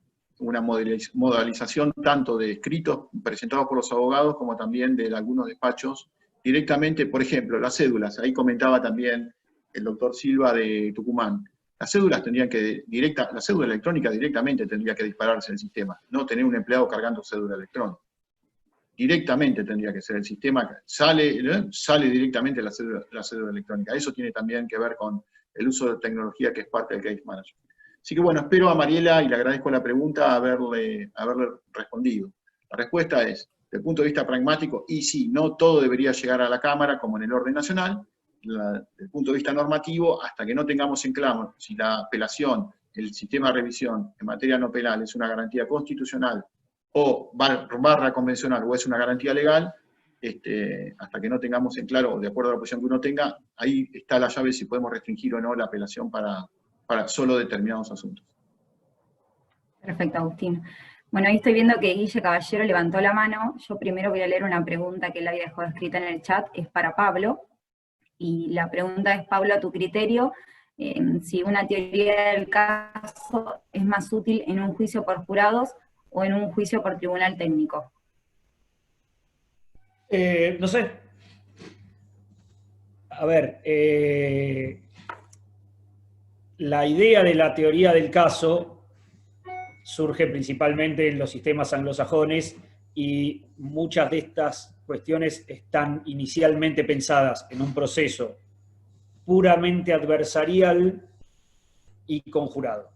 Speaker 2: modalización tanto de escritos presentados por los abogados como también de algunos despachos directamente. Por ejemplo, las cédulas, ahí comentaba también el doctor Silva de Tucumán. Las cédulas la cédula electrónica directamente tendría que dispararse en el sistema, no tener un empleado cargando cédula electrónica. Directamente tendría que ser el sistema, sale directamente la cédula electrónica. Eso tiene también que ver con el uso de tecnología, que es parte del case management. Así que bueno, espero a Mariela, y le agradezco la pregunta, haberle respondido. La respuesta es, desde el punto de vista pragmático, y sí, no todo debería llegar a la Cámara como en el orden nacional. Desde el punto de vista normativo, hasta que no tengamos en claro si la apelación, el sistema de revisión en materia no penal es una garantía constitucional o barra convencional, o es una garantía legal, hasta que no tengamos en claro, de acuerdo a la posición que uno tenga, ahí está la llave si podemos restringir o no la apelación para solo determinados asuntos.
Speaker 1: Perfecto, Agustín. Bueno, ahí estoy viendo que Guille Caballero levantó la mano. Yo primero voy a leer una pregunta que él había dejado escrita en el chat, es para Pablo, y la pregunta es: Pablo, a tu criterio, si una teoría del caso es más útil en un juicio por jurados o en un juicio por tribunal técnico.
Speaker 3: No sé. A ver, la idea de la teoría del caso surge principalmente en los sistemas anglosajones, y muchas de estas cuestiones están inicialmente pensadas en un proceso puramente adversarial y conjurado.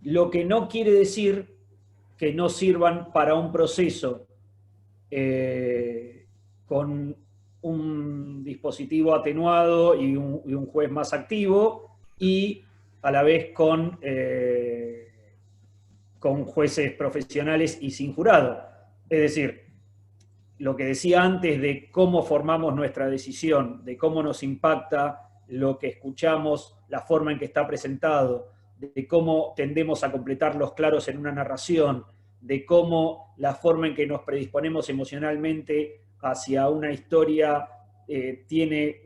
Speaker 3: Lo que no quiere decir que no sirvan para un proceso con un dispositivo atenuado y un juez más activo, y a la vez con jueces profesionales y sin jurado. Es decir, lo que decía antes de cómo formamos nuestra decisión, de cómo nos impacta lo que escuchamos, la forma en que está presentado, de cómo tendemos a completar los claros en una narración, de cómo la forma en que nos predisponemos emocionalmente hacia una historia tiene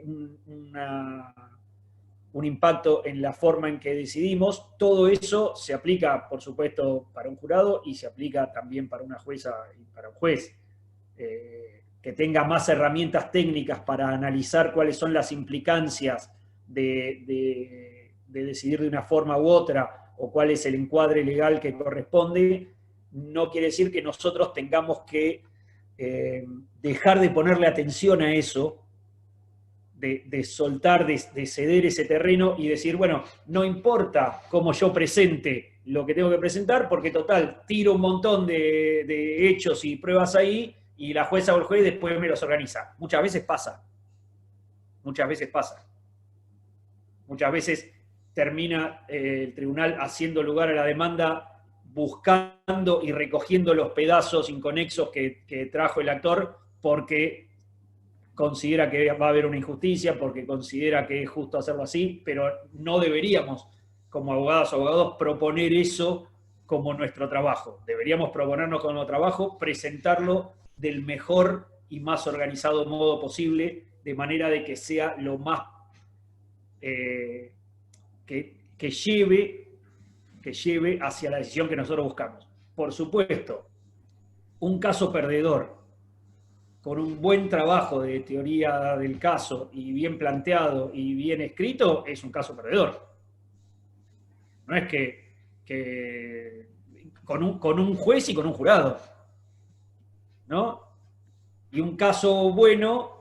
Speaker 3: un impacto en la forma en que decidimos. Todo eso se aplica, por supuesto, para un jurado, y se aplica también para una jueza y para un juez. Que tenga más herramientas técnicas para analizar cuáles son las implicancias de decidir de una forma u otra, o cuál es el encuadre legal que corresponde, no quiere decir que nosotros tengamos que dejar de ponerle atención a eso, de soltar, de ceder ese terreno y decir, bueno, no importa cómo yo presente lo que tengo que presentar, porque total, tiro un montón de hechos y pruebas ahí, y la jueza o el juez después me los organiza. Muchas veces pasa. Muchas veces pasa. Muchas veces termina el tribunal haciendo lugar a la demanda, buscando y recogiendo los pedazos inconexos que trajo el actor, porque considera que va a haber una injusticia, porque considera que es justo hacerlo así, pero no deberíamos, como abogados, proponer eso como nuestro trabajo. Deberíamos proponernos como trabajo presentarlo del mejor y más organizado modo posible, de manera de que sea lo más que lleve hacia la decisión que nosotros buscamos. Por supuesto, un caso perdedor con un buen trabajo de teoría del caso y bien planteado y bien escrito es un caso perdedor. No es que con un juez y con un jurado, ¿no? Y un caso bueno,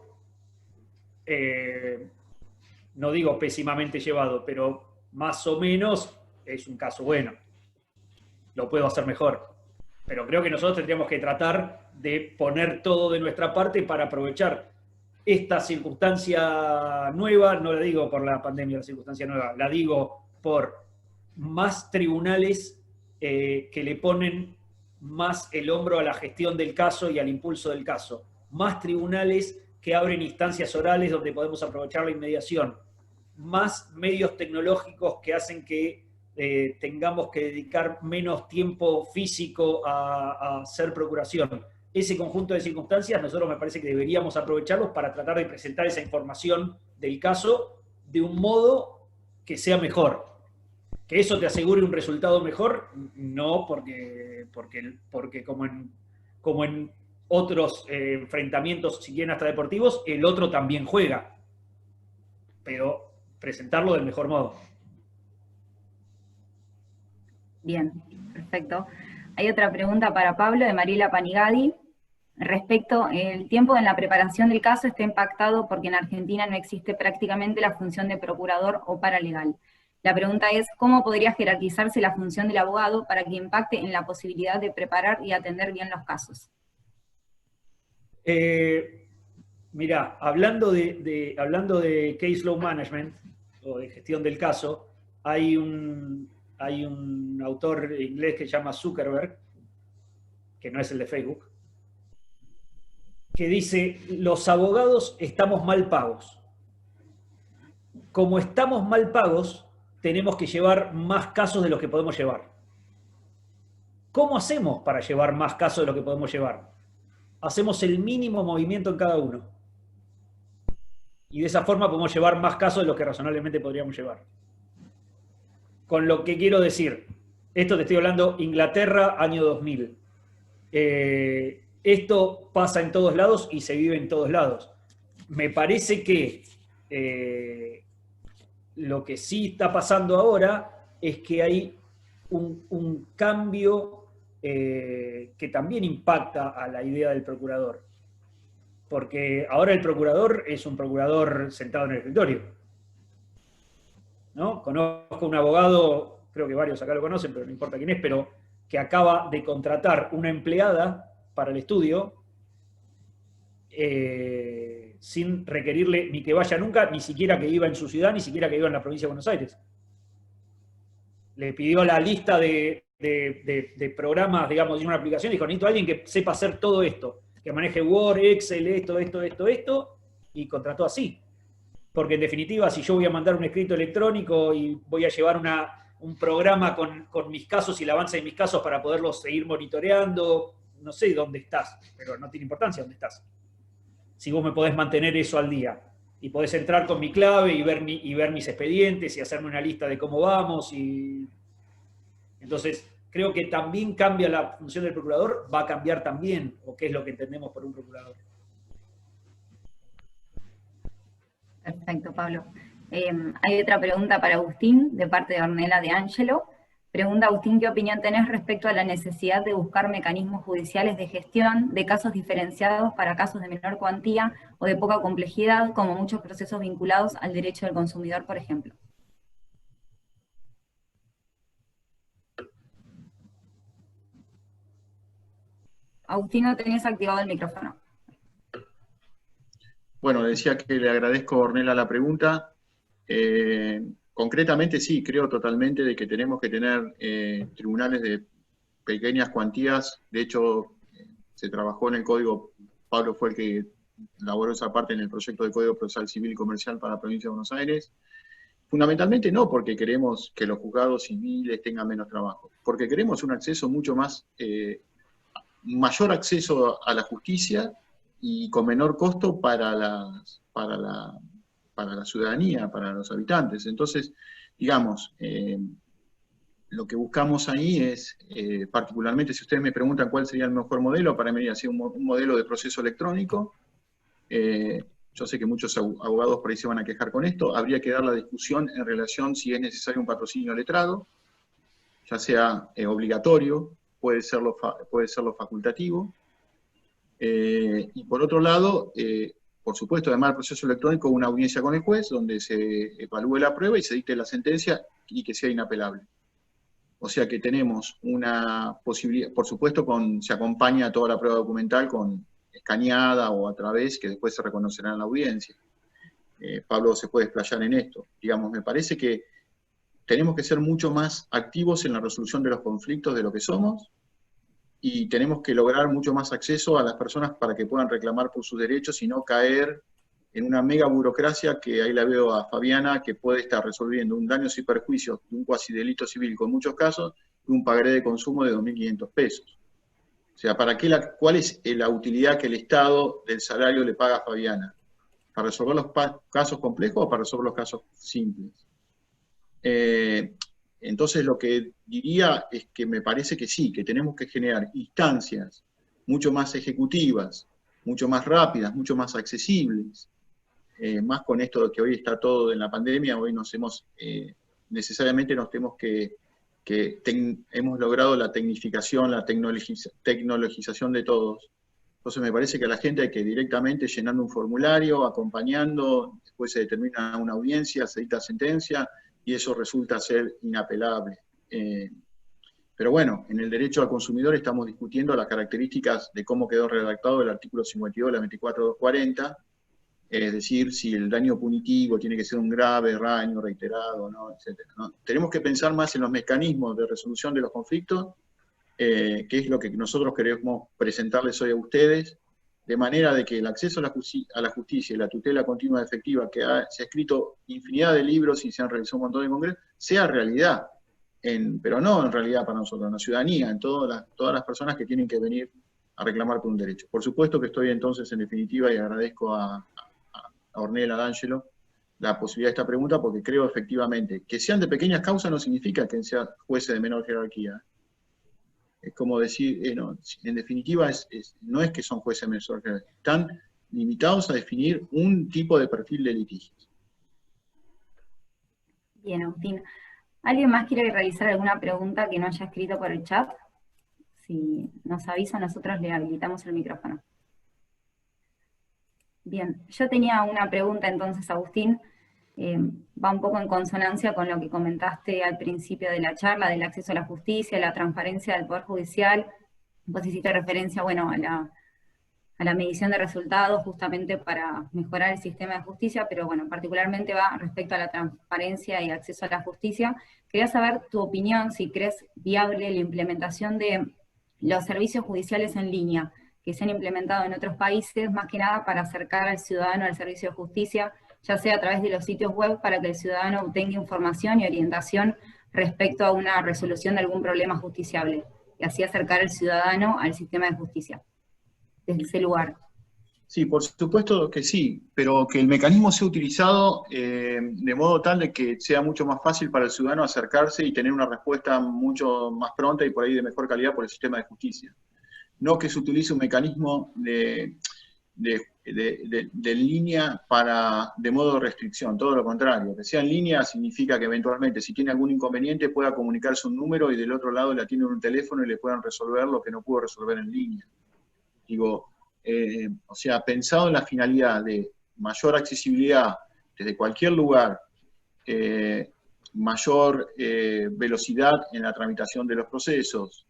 Speaker 3: no digo pésimamente llevado, pero más o menos es un caso bueno. lo puedo hacer mejor. Pero creo que nosotros tendríamos que tratar de poner todo de nuestra parte para aprovechar esta circunstancia nueva, no la digo por la pandemia, la circunstancia nueva, la digo por más tribunales que le ponen más el hombro a la gestión del caso y al impulso del caso. Más tribunales que abren instancias orales donde podemos aprovechar la inmediación. Más medios tecnológicos que hacen que tengamos que dedicar menos tiempo físico a hacer procuración. Ese conjunto de circunstancias nosotros me parece que deberíamos aprovecharlos para tratar de presentar esa información del caso de un modo que sea mejor. Que eso te asegure un resultado mejor, no porque como en otros enfrentamientos, si quieren hasta deportivos, el otro también juega. Pero presentarlo del mejor modo.
Speaker 1: Bien, perfecto. Hay otra pregunta para Pablo, de Mariela Panigadi. Respecto, el tiempo en la preparación del caso está impactado porque en Argentina no existe prácticamente la función de procurador o paralegal. La pregunta es, ¿cómo podría jerarquizarse la función del abogado para que impacte en la posibilidad de preparar y atender bien los casos?
Speaker 3: Mirá, hablando de case law management, o de gestión del caso, hay un autor inglés que se llama Zuckerberg, que no es el de Facebook, que dice, los abogados estamos mal pagos. Como estamos mal pagos, tenemos que llevar más casos de los que podemos llevar. ¿Cómo hacemos para llevar más casos de los que podemos llevar? Hacemos el mínimo movimiento en cada uno. Y de esa forma podemos llevar más casos de los que razonablemente podríamos llevar. Con lo que quiero decir, esto te estoy hablando Inglaterra, año 2000. Esto pasa en todos lados y se vive en todos lados. Me parece que lo que sí está pasando ahora es que hay un cambio que también impacta a la idea del procurador. Porque ahora el procurador es un procurador sentado en el escritorio, ¿no? Conozco un abogado, creo que varios acá lo conocen, pero no importa quién es, pero que acaba de contratar una empleada para el estudio sin requerirle ni que vaya nunca, ni siquiera que viva en su ciudad, ni siquiera que viva en la provincia de Buenos Aires. Le pidió la lista de programas, digamos, de una aplicación, dijo, necesito a alguien que sepa hacer todo esto, que maneje Word, Excel, esto, y contrató así. Porque en definitiva, si yo voy a mandar un escrito electrónico y voy a llevar un programa con mis casos y el avance de mis casos para poderlos seguir monitoreando, no sé dónde estás, pero no tiene importancia dónde estás. Si vos me podés mantener eso al día y podés entrar con mi clave y ver mis expedientes y hacerme una lista de cómo vamos. Entonces, creo que también cambia la función del procurador, va a cambiar también, o qué es lo que entendemos por un procurador.
Speaker 1: Perfecto, Pablo. Hay otra pregunta para Agustín, de parte de Ornella de Angelo. Pregunta Agustín, ¿qué opinión tenés respecto a la necesidad de buscar mecanismos judiciales de gestión de casos diferenciados para casos de menor cuantía o de poca complejidad, como muchos procesos vinculados al derecho del consumidor, por ejemplo? Agustín, no tenés activado el micrófono.
Speaker 2: Bueno, decía que le agradezco a Ornella la pregunta. Concretamente sí, creo totalmente de que tenemos que tener tribunales de pequeñas cuantías. De hecho, se trabajó en el código, Pablo fue el que elaboró esa parte en el proyecto de Código Procesal Civil y Comercial para la provincia de Buenos Aires. Fundamentalmente no porque queremos que los juzgados civiles tengan menos trabajo, porque queremos un acceso mucho más, mayor acceso a la justicia y con menor costo para la ciudadanía, para los habitantes. Entonces, digamos, lo que buscamos ahí es, particularmente, si ustedes me preguntan cuál sería el mejor modelo, para mí ha sido un modelo de proceso electrónico. Yo sé que muchos abogados por ahí se van a quejar con esto. Habría que dar la discusión en relación si es necesario un patrocinio letrado, ya sea obligatorio, puede serlo facultativo. Y por otro lado, por supuesto, además del proceso electrónico, una audiencia con el juez, donde se evalúe la prueba y se dicte la sentencia y que sea inapelable. O sea que tenemos una posibilidad, por supuesto se acompaña toda la prueba documental con escaneada o a través, que después se reconocerá en la audiencia. Pablo se puede explayar en esto. Digamos, me parece que tenemos que ser mucho más activos en la resolución de los conflictos de lo que somos, y tenemos que lograr mucho más acceso a las personas para que puedan reclamar por sus derechos y no caer en una mega burocracia que ahí la veo a Fabiana, que puede estar resolviendo un daños y perjuicios de un cuasi delito civil con muchos casos y un pagaré de consumo de 2.500 pesos. O sea, ¿cuál es la utilidad que el Estado del salario le paga a Fabiana? ¿Para resolver los casos complejos o para resolver los casos simples? Entonces lo que diría es que me parece que sí, que tenemos que generar instancias mucho más ejecutivas, mucho más rápidas, mucho más accesibles, más con esto de que hoy está todo en la pandemia. Hoy necesariamente nos tenemos hemos logrado la tecnificación, la tecnologización de todos. Entonces me parece que a la gente hay que directamente llenando un formulario, acompañando, después se determina una audiencia, se dicta sentencia, y eso resulta ser inapelable. Pero bueno, en el derecho al consumidor estamos discutiendo las características de cómo quedó redactado el artículo 52 de la 24240, es decir, si el daño punitivo tiene que ser un grave daño reiterado, ¿no? Etcétera, ¿no? Tenemos que pensar más en los mecanismos de resolución de los conflictos, que es lo que nosotros queremos presentarles hoy a ustedes, de manera de que el acceso a la justicia y la tutela continua efectiva, que se ha escrito infinidad de libros y se han realizado un montón de congresos, sea realidad, pero no en realidad para nosotros, en la ciudadanía, en todas las personas que tienen que venir a reclamar por un derecho. Por supuesto que estoy entonces en definitiva, y agradezco a Ornella, a D'Angelo, la posibilidad de esta pregunta, porque creo efectivamente que sean de pequeñas causas no significa que sean jueces de menor jerarquía. Es como decir, no, en definitiva no es que son jueces de menor jerarquía, están limitados a definir un tipo de perfil de litigios.
Speaker 1: Bien, Agustín. ¿Alguien más quiere realizar alguna pregunta que no haya escrito por el chat? Si nos avisa, nosotros le habilitamos el micrófono. Bien, yo tenía una pregunta entonces, Agustín. Va un poco en consonancia con lo que comentaste al principio de la charla, del acceso a la justicia, la transparencia del Poder Judicial. Vos hiciste referencia, bueno, a la medición de resultados justamente para mejorar el sistema de justicia, pero bueno, particularmente va respecto a la transparencia y acceso a la justicia. Quería saber tu opinión, si crees viable la implementación de los servicios judiciales en línea, que se han implementado en otros países, más que nada para acercar al ciudadano al servicio de justicia, ya sea a través de los sitios web, para que el ciudadano obtenga información y orientación respecto a una resolución de algún problema justiciable, y así acercar al ciudadano al sistema de justicia, desde ese lugar.
Speaker 2: Sí, por supuesto que sí, pero que el mecanismo sea utilizado de modo tal de que sea mucho más fácil para el ciudadano acercarse y tener una respuesta mucho más pronta y por ahí de mejor calidad por el sistema de justicia. No que se utilice un mecanismo de línea de modo de restricción, todo lo contrario. Que sea en línea significa que eventualmente, si tiene algún inconveniente, pueda comunicarse un número y del otro lado le atienden un teléfono y le puedan resolver lo que no pudo resolver en línea. Digo, o sea, pensado en la finalidad de mayor accesibilidad desde cualquier lugar, mayor velocidad en la tramitación de los procesos,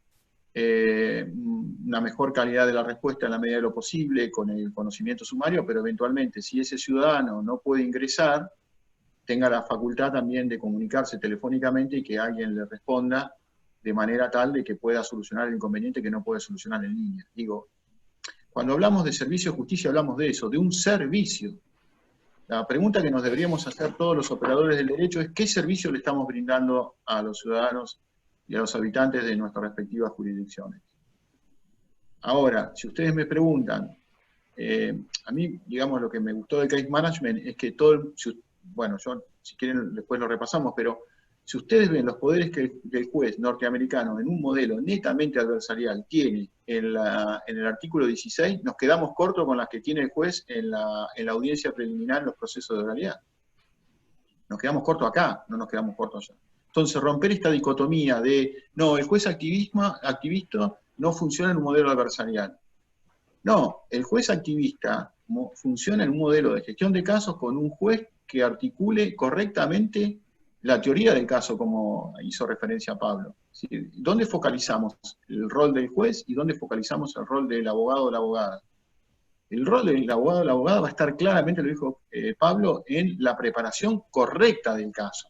Speaker 2: una mejor calidad de la respuesta en la medida de lo posible con el conocimiento sumario, pero eventualmente si ese ciudadano no puede ingresar, tenga la facultad también de comunicarse telefónicamente y que alguien le responda de manera tal de que pueda solucionar el inconveniente que no puede solucionar en línea. Digo, cuando hablamos de servicio de justicia hablamos de eso, de un servicio. La pregunta que nos deberíamos hacer todos los operadores del derecho es ¿qué servicio le estamos brindando a los ciudadanos y a los habitantes de nuestras respectivas jurisdicciones? Ahora, si ustedes me preguntan, a mí, digamos, lo que me gustó del case management es que bueno, si quieren después lo repasamos, pero si ustedes ven los poderes que el juez norteamericano en un modelo netamente adversarial tiene en el artículo 16, nos quedamos cortos con las que tiene el juez en la audiencia preliminar en los procesos de oralidad. Nos quedamos cortos acá, no nos quedamos cortos allá. Entonces, romper esta dicotomía de, no, el juez activista no funciona en un modelo adversarial. No, el juez activista funciona en un modelo de gestión de casos con un juez que articule correctamente la teoría del caso, como hizo referencia Pablo. ¿Sí? ¿Dónde focalizamos el rol del juez y dónde focalizamos el rol del abogado o la abogada? El rol del abogado o la abogada va a estar claramente, lo dijo Pablo, en la preparación correcta del caso.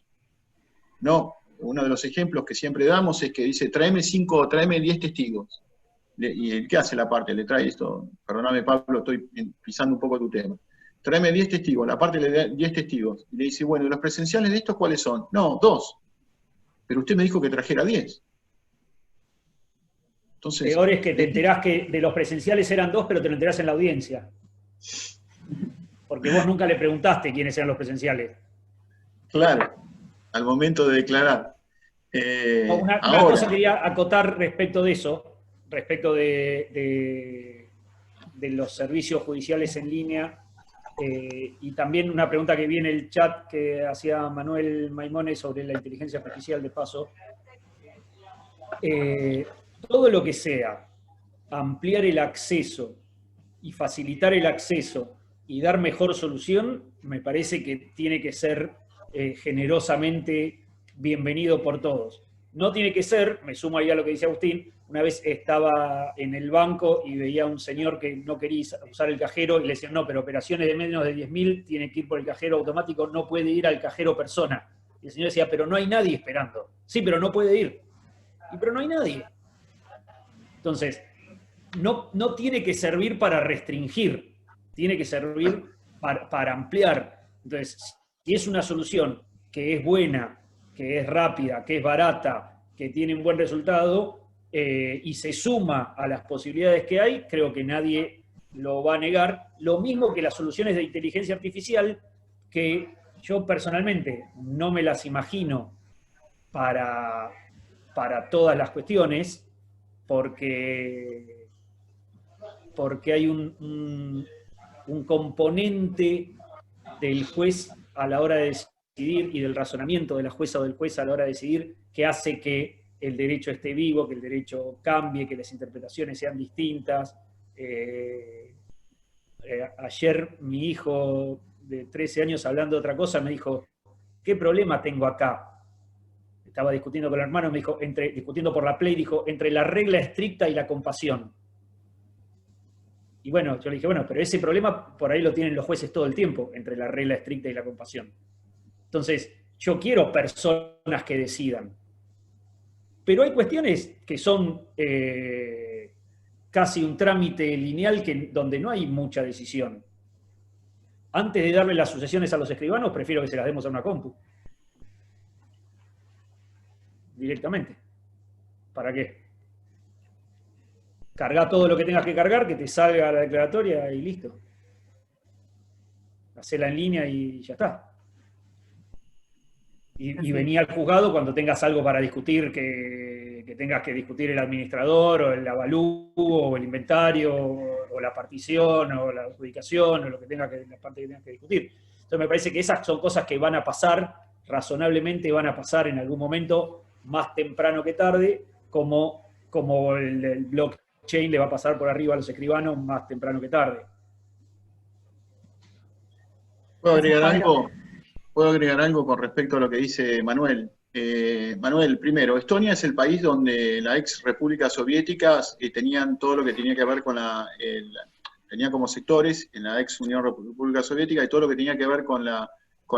Speaker 2: No, uno de los ejemplos que siempre damos es que dice, tráeme 10 testigos. ¿Y el qué hace la parte? Le trae esto, perdóname Pablo, estoy pisando un poco tu tema. Tráeme 10 testigos, la parte le da 10 testigos. Y le dice, bueno, ¿y los presenciales de estos cuáles son? No, 2. Pero usted me dijo que trajera 10. Entonces,
Speaker 3: peor es que te enterás que de los presenciales eran 2, pero te lo enterás en la audiencia. Porque vos nunca le preguntaste quiénes eran los presenciales.
Speaker 2: Claro, al momento de declarar.
Speaker 3: Una cosa quería acotar respecto de eso, respecto de los servicios judiciales en línea, y también una pregunta que vi en el chat que hacía Manuel Maimones sobre la inteligencia artificial, de paso. Todo lo que sea ampliar el acceso y facilitar el acceso y dar mejor solución, me parece que tiene que ser generosamente bienvenido por todos. No tiene que ser, me sumo ahí a lo que dice Agustín, una vez estaba en el banco y veía a un señor que no quería usar el cajero y le decían, no, pero operaciones de menos de 10.000 tiene que ir por el cajero automático, no puede ir al cajero persona. Y el señor decía, pero no hay nadie esperando. Sí, pero no puede ir. Pero no hay nadie. Entonces, no tiene que servir para restringir, tiene que servir para ampliar. Entonces, si es una solución que es buena, que es rápida, que es barata, que tiene un buen resultado, y se suma a las posibilidades que hay, creo que nadie lo va a negar. Lo mismo que las soluciones de inteligencia artificial, que yo personalmente no me las imagino para todas las cuestiones, porque hay un componente del juez a la hora de decidir y del razonamiento de la jueza o del juez a la hora de decidir que hace que el derecho esté vivo, que el derecho cambie, que las interpretaciones sean distintas. Ayer mi hijo de 13 años, hablando de otra cosa, me dijo, ¿qué problema tengo acá? Estaba discutiendo con el hermano, me dijo, discutiendo por la Play, dijo, entre la regla estricta y la compasión. Y bueno, yo le dije, bueno, pero ese problema por ahí lo tienen los jueces todo el tiempo, entre la regla estricta y la compasión. Entonces, yo quiero personas que decidan. Pero hay cuestiones que son casi un trámite lineal donde no hay mucha decisión. Antes de darle las sucesiones a los escribanos, prefiero que se las demos a una compu. Directamente. ¿Para qué? Cargá todo lo que tengas que cargar, que te salga la declaratoria y listo. Hacela en línea y ya está. Y vení al juzgado cuando tengas algo para discutir, que tengas que discutir el administrador, o el avalúo, o el inventario, o la partición, o la adjudicación, o lo que la parte que tengas que discutir. Entonces me parece que esas son cosas que van a pasar, razonablemente van a pasar en algún momento, más temprano que tarde, como el blockchain le va a pasar por arriba a los escribanos más temprano que tarde.
Speaker 2: ¿Puedo agregar algo con respecto a lo que dice Manuel? Manuel, primero, Estonia es el país donde la ex República Soviética tenían todo lo que tenía que ver con tenía como sectores en la ex Unión República Soviética, y todo lo que tenía que ver con la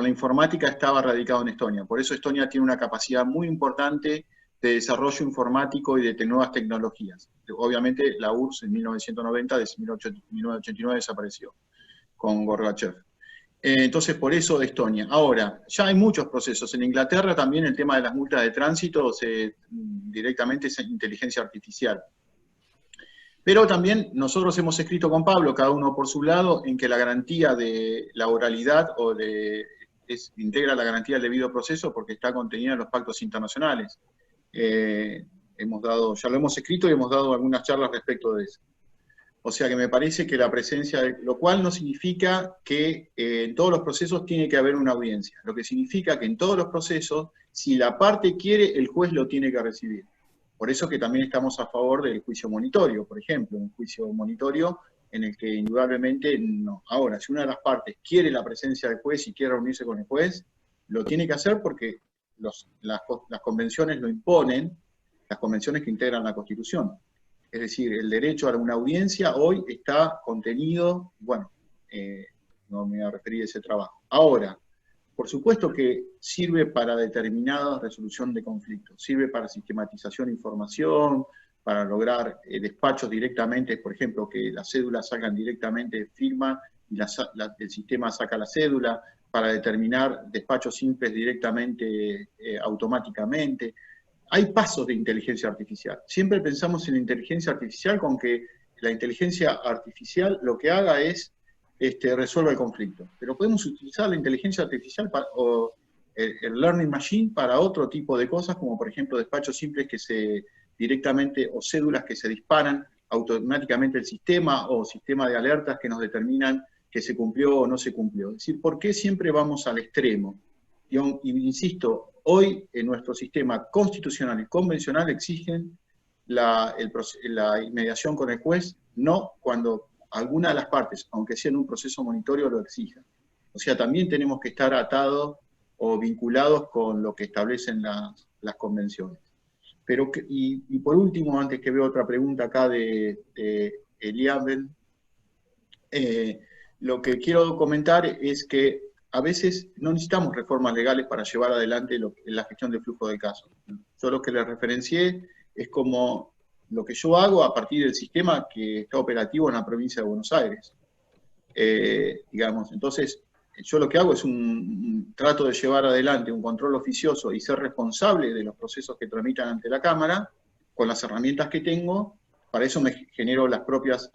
Speaker 2: informática estaba radicado en Estonia. Por eso Estonia tiene una capacidad muy importante de desarrollo informático y de nuevas tecnologías. Obviamente la URSS en 1990, desde 1989 desapareció con Gorbachev. Entonces, por eso Estonia. Ahora, ya hay muchos procesos. En Inglaterra también el tema de las multas de tránsito directamente es inteligencia artificial. Pero también nosotros hemos escrito con Pablo, cada uno por su lado, en que la garantía de la oralidad integra la garantía del debido proceso porque está contenida en los pactos internacionales. Ya lo hemos escrito y hemos dado algunas charlas respecto de eso. O sea que me parece que la presencia, lo cual no significa que en todos los procesos tiene que haber una audiencia. Lo que significa que en todos los procesos, si la parte quiere, el juez lo tiene que recibir. Por eso que también estamos a favor del juicio monitorio, por ejemplo, un juicio monitorio en el que indudablemente no. Ahora, si una de las partes quiere la presencia del juez y quiere reunirse con el juez, lo tiene que hacer porque las convenciones lo imponen, las convenciones que integran la Constitución. Es decir, el derecho a una audiencia hoy está contenido, bueno, no me voy a referir a ese trabajo. Ahora, por supuesto que sirve para determinada resolución de conflictos, sirve para sistematización de información, para lograr despachos directamente, por ejemplo, que las cédulas salgan directamente, firma, y el sistema saca la cédula, para determinar despachos simples directamente, automáticamente. Hay pasos de inteligencia artificial. Siempre pensamos en la inteligencia artificial con que la inteligencia artificial lo que haga es resuelva el conflicto. Pero podemos utilizar la inteligencia artificial o el learning machine para otro tipo de cosas, como por ejemplo despachos simples que se directamente, o cédulas que se disparan automáticamente el sistema, o sistema de alertas que nos determinan que se cumplió o no se cumplió. Es decir, ¿por qué siempre vamos al extremo? Y insisto, hoy en nuestro sistema constitucional y convencional exigen la inmediación con el juez, no cuando alguna de las partes, aunque sea en un proceso monitorio, lo exija. O sea, también tenemos que estar atados o vinculados con lo que establecen las convenciones. Pero, y por último, antes que veo otra pregunta acá de Eliabel, lo que quiero comentar es que a veces no necesitamos reformas legales para llevar adelante la gestión del flujo de casos. Yo lo que les referencié es como lo que yo hago a partir del sistema que está operativo en la provincia de Buenos Aires. Digamos, entonces, yo lo que hago es trato de llevar adelante un control oficioso y ser responsable de los procesos que tramitan ante la Cámara, con las herramientas que tengo. Para eso me genero las propias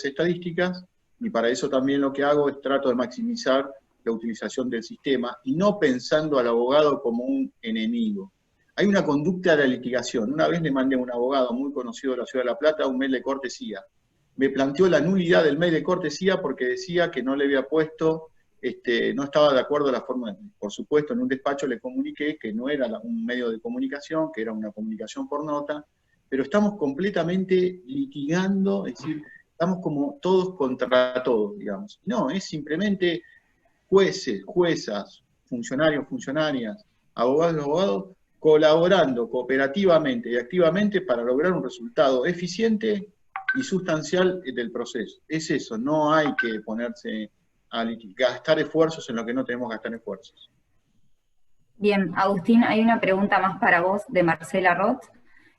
Speaker 2: estadísticas, y para eso también lo que hago es trato de maximizar la utilización del sistema, y no pensando al abogado como un enemigo. Hay una conducta de la litigación. Una vez le mandé a un abogado muy conocido de la Ciudad de La Plata un mail de cortesía. Me planteó la nulidad del mail de cortesía porque decía que no le había puesto, no estaba de acuerdo a la forma. Por supuesto, en un despacho le comuniqué que no era un medio de comunicación, que era una comunicación por nota, pero estamos completamente litigando, es decir, estamos como todos contra todos, digamos. No, es simplemente jueces, juezas, funcionarios, funcionarias, abogados, abogados, colaborando cooperativamente y activamente para lograr un resultado eficiente y sustancial del proceso. Es eso, no hay que ponerse a gastar esfuerzos en lo que no tenemos que gastar esfuerzos.
Speaker 1: Bien, Agustín, hay una pregunta más para vos de Marcela Roth,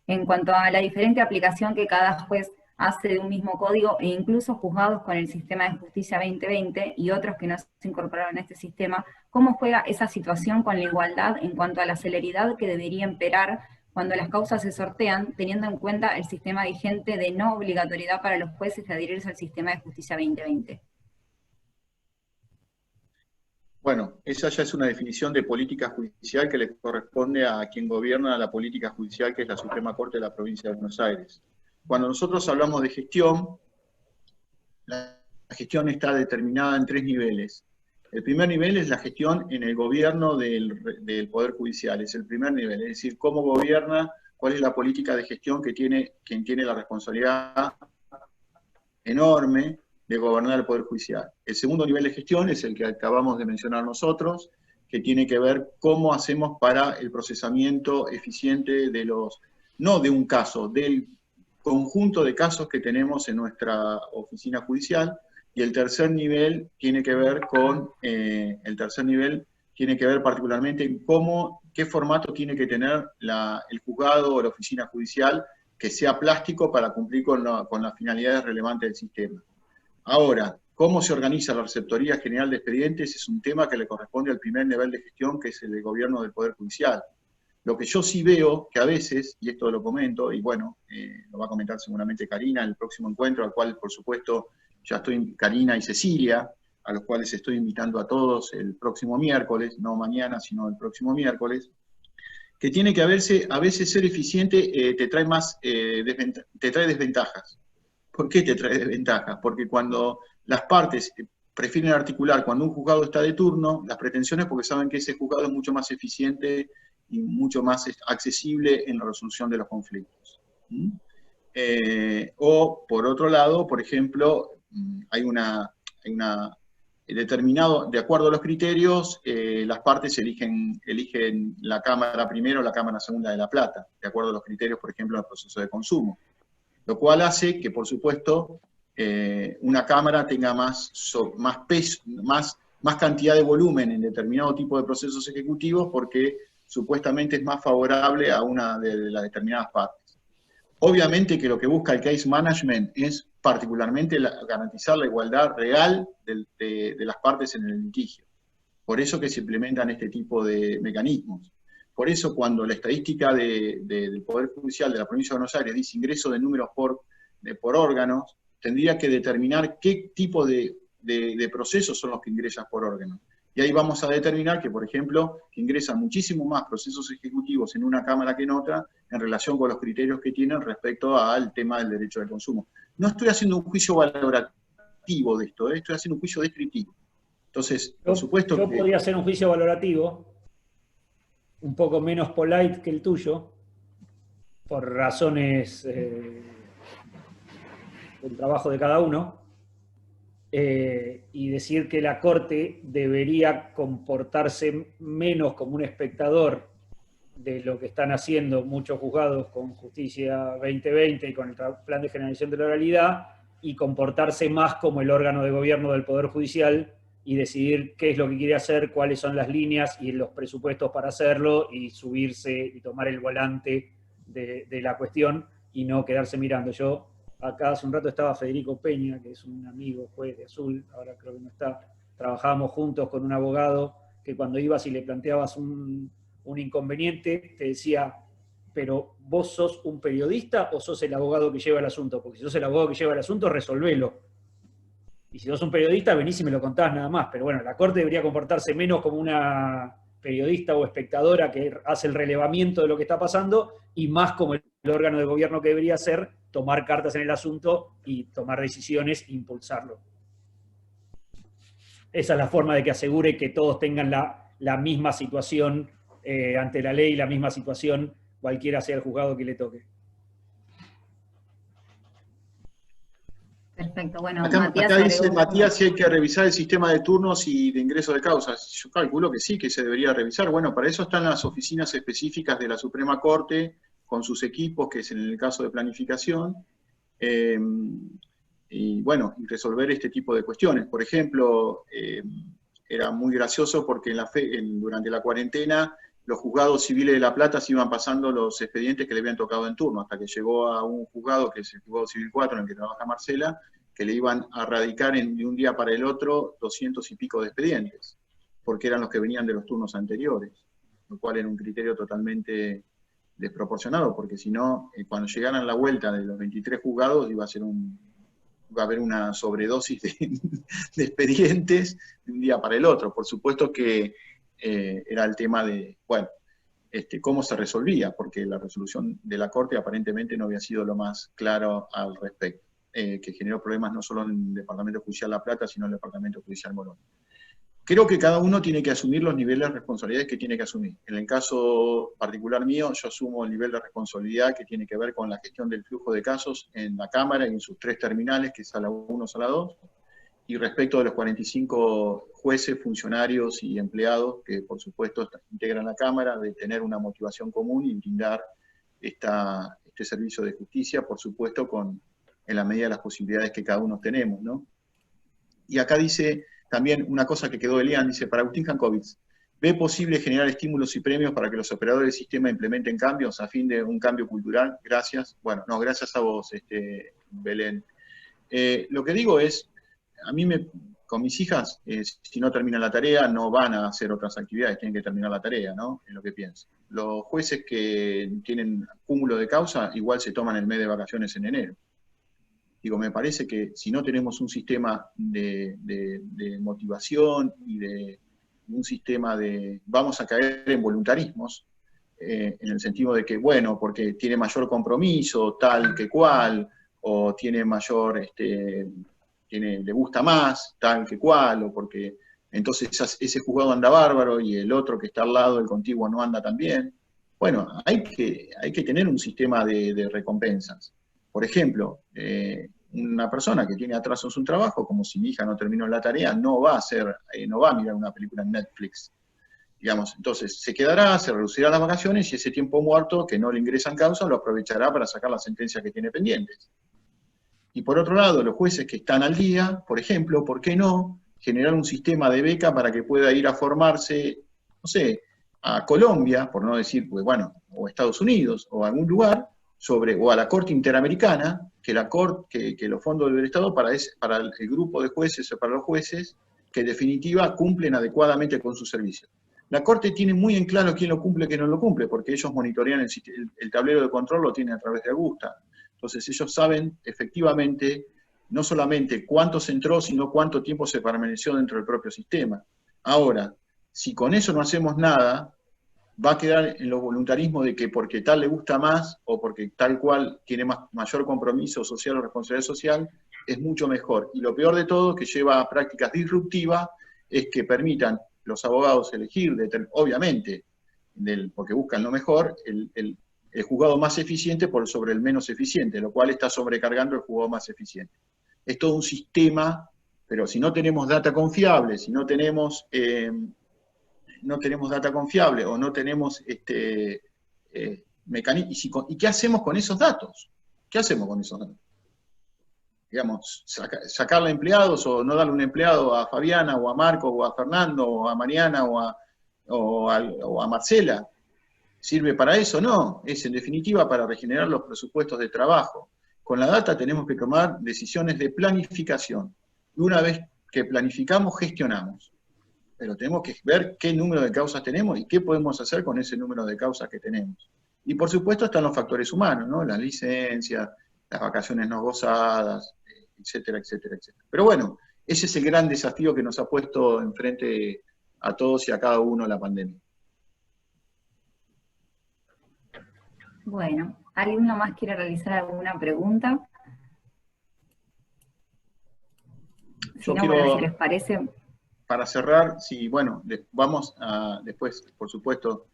Speaker 1: en cuanto a la diferente aplicación que cada juez hace de un mismo código, e incluso juzgados con el sistema de justicia 2020 y otros que no se incorporaron a este sistema. ¿Cómo juega esa situación con la igualdad en cuanto a la celeridad que debería imperar cuando las causas se sortean, teniendo en cuenta el sistema vigente de no obligatoriedad para los jueces de adherirse al sistema de justicia 2020?
Speaker 2: Bueno, esa ya es una definición de política judicial que le corresponde a quien gobierna la política judicial, que es la Suprema Corte de la Provincia de Buenos Aires. Cuando nosotros hablamos de gestión, la gestión está determinada en 3 niveles. El primer nivel es la gestión en el gobierno del Poder Judicial, es el primer nivel, es decir, cómo gobierna, cuál es la política de gestión que tiene quien tiene la responsabilidad enorme de gobernar el Poder Judicial. El segundo nivel de gestión es el que acabamos de mencionar nosotros, que tiene que ver cómo hacemos para el procesamiento eficiente no de un caso, del conjunto de casos que tenemos en nuestra oficina judicial. Y el tercer nivel tiene que ver particularmente en qué formato tiene que tener el juzgado o la oficina judicial, que sea plástico para cumplir con las finalidades relevantes del sistema. Ahora, cómo se organiza la Receptoría General de Expedientes es un tema que le corresponde al primer nivel de gestión, que es el de gobierno del Poder Judicial. Lo que yo sí veo, que a veces, y esto lo comento, y bueno, lo va a comentar seguramente Karina en el próximo encuentro, al cual, por supuesto, ya estoy, Karina y Cecilia, a los cuales estoy invitando a todos el próximo miércoles, no mañana, sino el próximo miércoles, que tiene que a veces ser eficiente te trae desventajas. ¿Por qué te trae desventajas? Porque cuando las partes prefieren articular, cuando un juzgado está de turno, las pretensiones, porque saben que ese juzgado es mucho más eficiente y mucho más accesible en la resolución de los conflictos. O, por otro lado, por ejemplo, hay una determinado, de acuerdo a los criterios, las partes eligen la cámara primero o la cámara segunda de La Plata, de acuerdo a los criterios, por ejemplo, del proceso de consumo. Lo cual hace que, por supuesto, una cámara tenga más peso, más cantidad de volumen en determinado tipo de procesos ejecutivos, porque supuestamente es más favorable a una de las determinadas partes. Obviamente que lo que busca el case management es particularmente garantizar la igualdad real de las partes en el litigio. Por eso que se implementan este tipo de mecanismos. Por eso cuando la estadística del Poder Judicial de la Provincia de Buenos Aires dice ingreso de números por órganos, tendría que determinar qué tipo de procesos son los que ingresan por órganos. Y ahí vamos a determinar que, por ejemplo, que ingresan muchísimo más procesos ejecutivos en una Cámara que en otra, en relación con los criterios que tienen respecto al tema del derecho del consumo. No estoy haciendo un juicio valorativo de esto, estoy haciendo un juicio descriptivo. Entonces, por supuesto
Speaker 3: yo podría hacer un juicio valorativo, un poco menos polite que el tuyo, por razones del trabajo de cada uno, y decir que la Corte debería comportarse menos como un espectador de lo que están haciendo muchos juzgados con Justicia 2020 y con el Plan de Generalización de la Oralidad, y comportarse más como el órgano de gobierno del Poder Judicial y decidir qué es lo que quiere hacer, cuáles son las líneas y los presupuestos para hacerlo, y subirse y tomar el volante de la cuestión y no quedarse mirando. Yo acá hace un rato estaba Federico Peña, que es un amigo juez de Azul, ahora creo que no está, trabajábamos juntos con un abogado que cuando ibas y le planteabas un inconveniente, te decía, pero ¿vos sos un periodista o sos el abogado que lleva el asunto? Porque si sos el abogado que lleva el asunto, resolvelo. Y si sos un periodista, venís y me lo contás nada más. Pero bueno, la Corte debería comportarse menos como una periodista o espectadora que hace el relevamiento de lo que está pasando, y más como el órgano de gobierno que debería ser, tomar cartas en el asunto y tomar decisiones e impulsarlo. Esa es la forma de que asegure que todos tengan la misma situación ante la ley, la misma situación, cualquiera sea el juzgado que le toque.
Speaker 1: Perfecto, bueno,
Speaker 2: acá dice Matías si hay que revisar el sistema de turnos y de ingreso de causas. Yo calculo que sí, que se debería revisar. Bueno, para eso están las oficinas específicas de la Suprema Corte, con sus equipos, que es en el caso de planificación, y bueno, y resolver este tipo de cuestiones. Por ejemplo, era muy gracioso porque durante la cuarentena los juzgados civiles de La Plata se iban pasando los expedientes que le habían tocado en turno, hasta que llegó a un juzgado, que es el Juzgado Civil 4, en el que trabaja Marcela, que le iban a radicar de un día para el otro 200 y pico de expedientes, porque eran los que venían de los turnos anteriores, lo cual era un criterio totalmente desproporcionado, porque si no, cuando llegaran la vuelta de los 23 juzgados, iba a haber una sobredosis de expedientes de un día para el otro. Por supuesto que era el tema de, bueno, cómo se resolvía, porque la resolución de la Corte aparentemente no había sido lo más claro al respecto, que generó problemas no solo en el Departamento Judicial La Plata, sino en el Departamento Judicial Morón. Creo que cada uno tiene que asumir los niveles de responsabilidades que tiene que asumir. En el caso particular mío, yo asumo el nivel de responsabilidad que tiene que ver con la gestión del flujo de casos en la Cámara y en sus 3 terminales, que es Sala 1, Sala 2, y respecto de los 45 jueces, funcionarios y empleados que, por supuesto, integran la Cámara, de tener una motivación común y brindar este servicio de justicia, por supuesto, en la medida de las posibilidades que cada uno tenemos, ¿no? Y acá dice también una cosa que quedó de Elian, dice, para Agustín Jankovich, ¿ve posible generar estímulos y premios para que los operadores del sistema implementen cambios a fin de un cambio cultural? Gracias. Bueno, no, gracias a vos, Belén. Lo que digo es, con mis hijas, si no terminan la tarea, no van a hacer otras actividades, tienen que terminar la tarea, ¿no? Es lo que pienso. Los jueces que tienen cúmulo de causa, igual se toman el mes de vacaciones en enero. Digo, me parece que si no tenemos un sistema de motivación y de un sistema vamos a caer en voluntarismos, en el sentido de que, bueno, porque tiene mayor compromiso, tal que cual, o tiene mayor, le gusta más, tal que cual, o porque entonces ese juzgado anda bárbaro y el otro que está al lado, el contiguo, no anda tan bien. Bueno, hay que tener un sistema de recompensas. Por ejemplo, una persona que tiene atraso en su trabajo, como si mi hija no terminó la tarea, no va a mirar una película en Netflix. Digamos, entonces se quedará, se reducirá las vacaciones y ese tiempo muerto que no le ingresan causa lo aprovechará para sacar las sentencias que tiene pendientes. Y por otro lado, los jueces que están al día, por ejemplo, ¿por qué no generar un sistema de beca para que pueda ir a formarse, no sé, a Colombia, por no decir, pues bueno, o Estados Unidos, o a algún lugar, o a la Corte Interamericana, que los fondos del Estado para el grupo de jueces o para los jueces, que en definitiva cumplen adecuadamente con su servicio. La Corte tiene muy en claro quién lo cumple y quién no lo cumple, porque ellos monitorean el tablero de control, lo tienen a través de Augusta. Entonces ellos saben efectivamente no solamente cuánto se entró, sino cuánto tiempo se permaneció dentro del propio sistema. Ahora, si con eso no hacemos nada, va a quedar en los voluntarismos de que porque tal le gusta más o porque tal cual tiene mayor compromiso social o responsabilidad social, es mucho mejor. Y lo peor de todo, que lleva a prácticas disruptivas, es que permitan los abogados elegir, obviamente, porque buscan lo mejor, el juzgado más eficiente por sobre el menos eficiente, lo cual está sobrecargando el juzgado más eficiente. Es todo un sistema, pero si no tenemos data confiable, si no tenemos data confiable o no tenemos mecanismos, ¿y qué hacemos con esos datos? ¿Qué hacemos con esos datos? Digamos, sacarle empleados o no darle un empleado a Fabiana o a Marco o a Fernando o a Mariana o a Marcela. ¿Sirve para eso? No, es en definitiva para regenerar los presupuestos de trabajo. Con la data tenemos que tomar decisiones de planificación. Y una vez que planificamos, gestionamos. Pero tenemos que ver qué número de causas tenemos y qué podemos hacer con ese número de causas que tenemos. Y por supuesto están los factores humanos, ¿no? Las licencias, las vacaciones no gozadas, etcétera, etcétera, etcétera. Pero bueno, ese es el gran desafío que nos ha puesto enfrente a todos y a cada uno la pandemia.
Speaker 1: Bueno, ¿alguno más quiere realizar alguna pregunta? Si no, bueno, si les parece.
Speaker 2: Para cerrar, sí, bueno, vamos a después, por supuesto,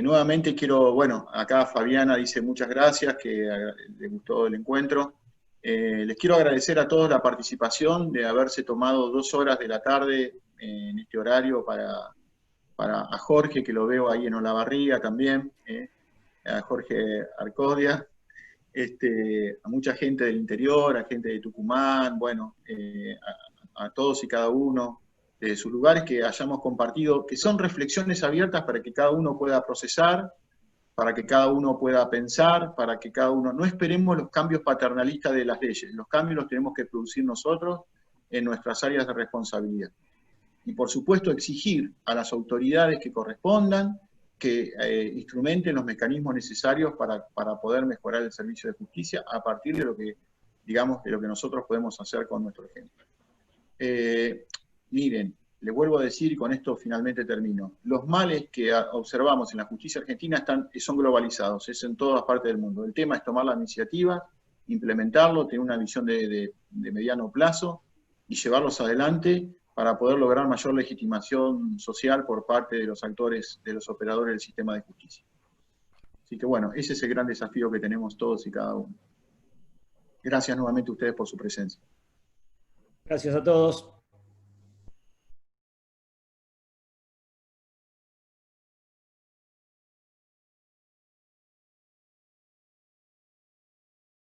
Speaker 2: nuevamente quiero, bueno, acá Fabiana dice muchas gracias, que le gustó el encuentro. Les quiero agradecer a todos la participación, de haberse tomado 2 horas de la tarde en este horario a Jorge, que lo veo ahí en Olavarría también, a Jorge Arcodia, a mucha gente del interior, a gente de Tucumán, bueno, a todos y cada uno de sus lugares que hayamos compartido, que son reflexiones abiertas para que cada uno pueda procesar, para que cada uno pueda pensar, para que cada uno, no esperemos los cambios paternalistas de las leyes, los cambios los tenemos que producir nosotros en nuestras áreas de responsabilidad. Y por supuesto exigir a las autoridades que correspondan que instrumenten los mecanismos necesarios para poder mejorar el servicio de justicia a partir de lo que, digamos, de lo que nosotros podemos hacer con nuestro ejemplo. Miren, les vuelvo a decir, y con esto finalmente termino, los males que observamos en la justicia argentina son globalizados, es en todas partes del mundo. El tema es tomar la iniciativa, implementarlo, tener una visión de mediano plazo y llevarlos adelante para poder lograr mayor legitimación social por parte de los actores, de los operadores del sistema de justicia. Así que bueno, ese es el gran desafío que tenemos todos y cada uno. Gracias nuevamente a ustedes por su presencia.
Speaker 3: Gracias a todos.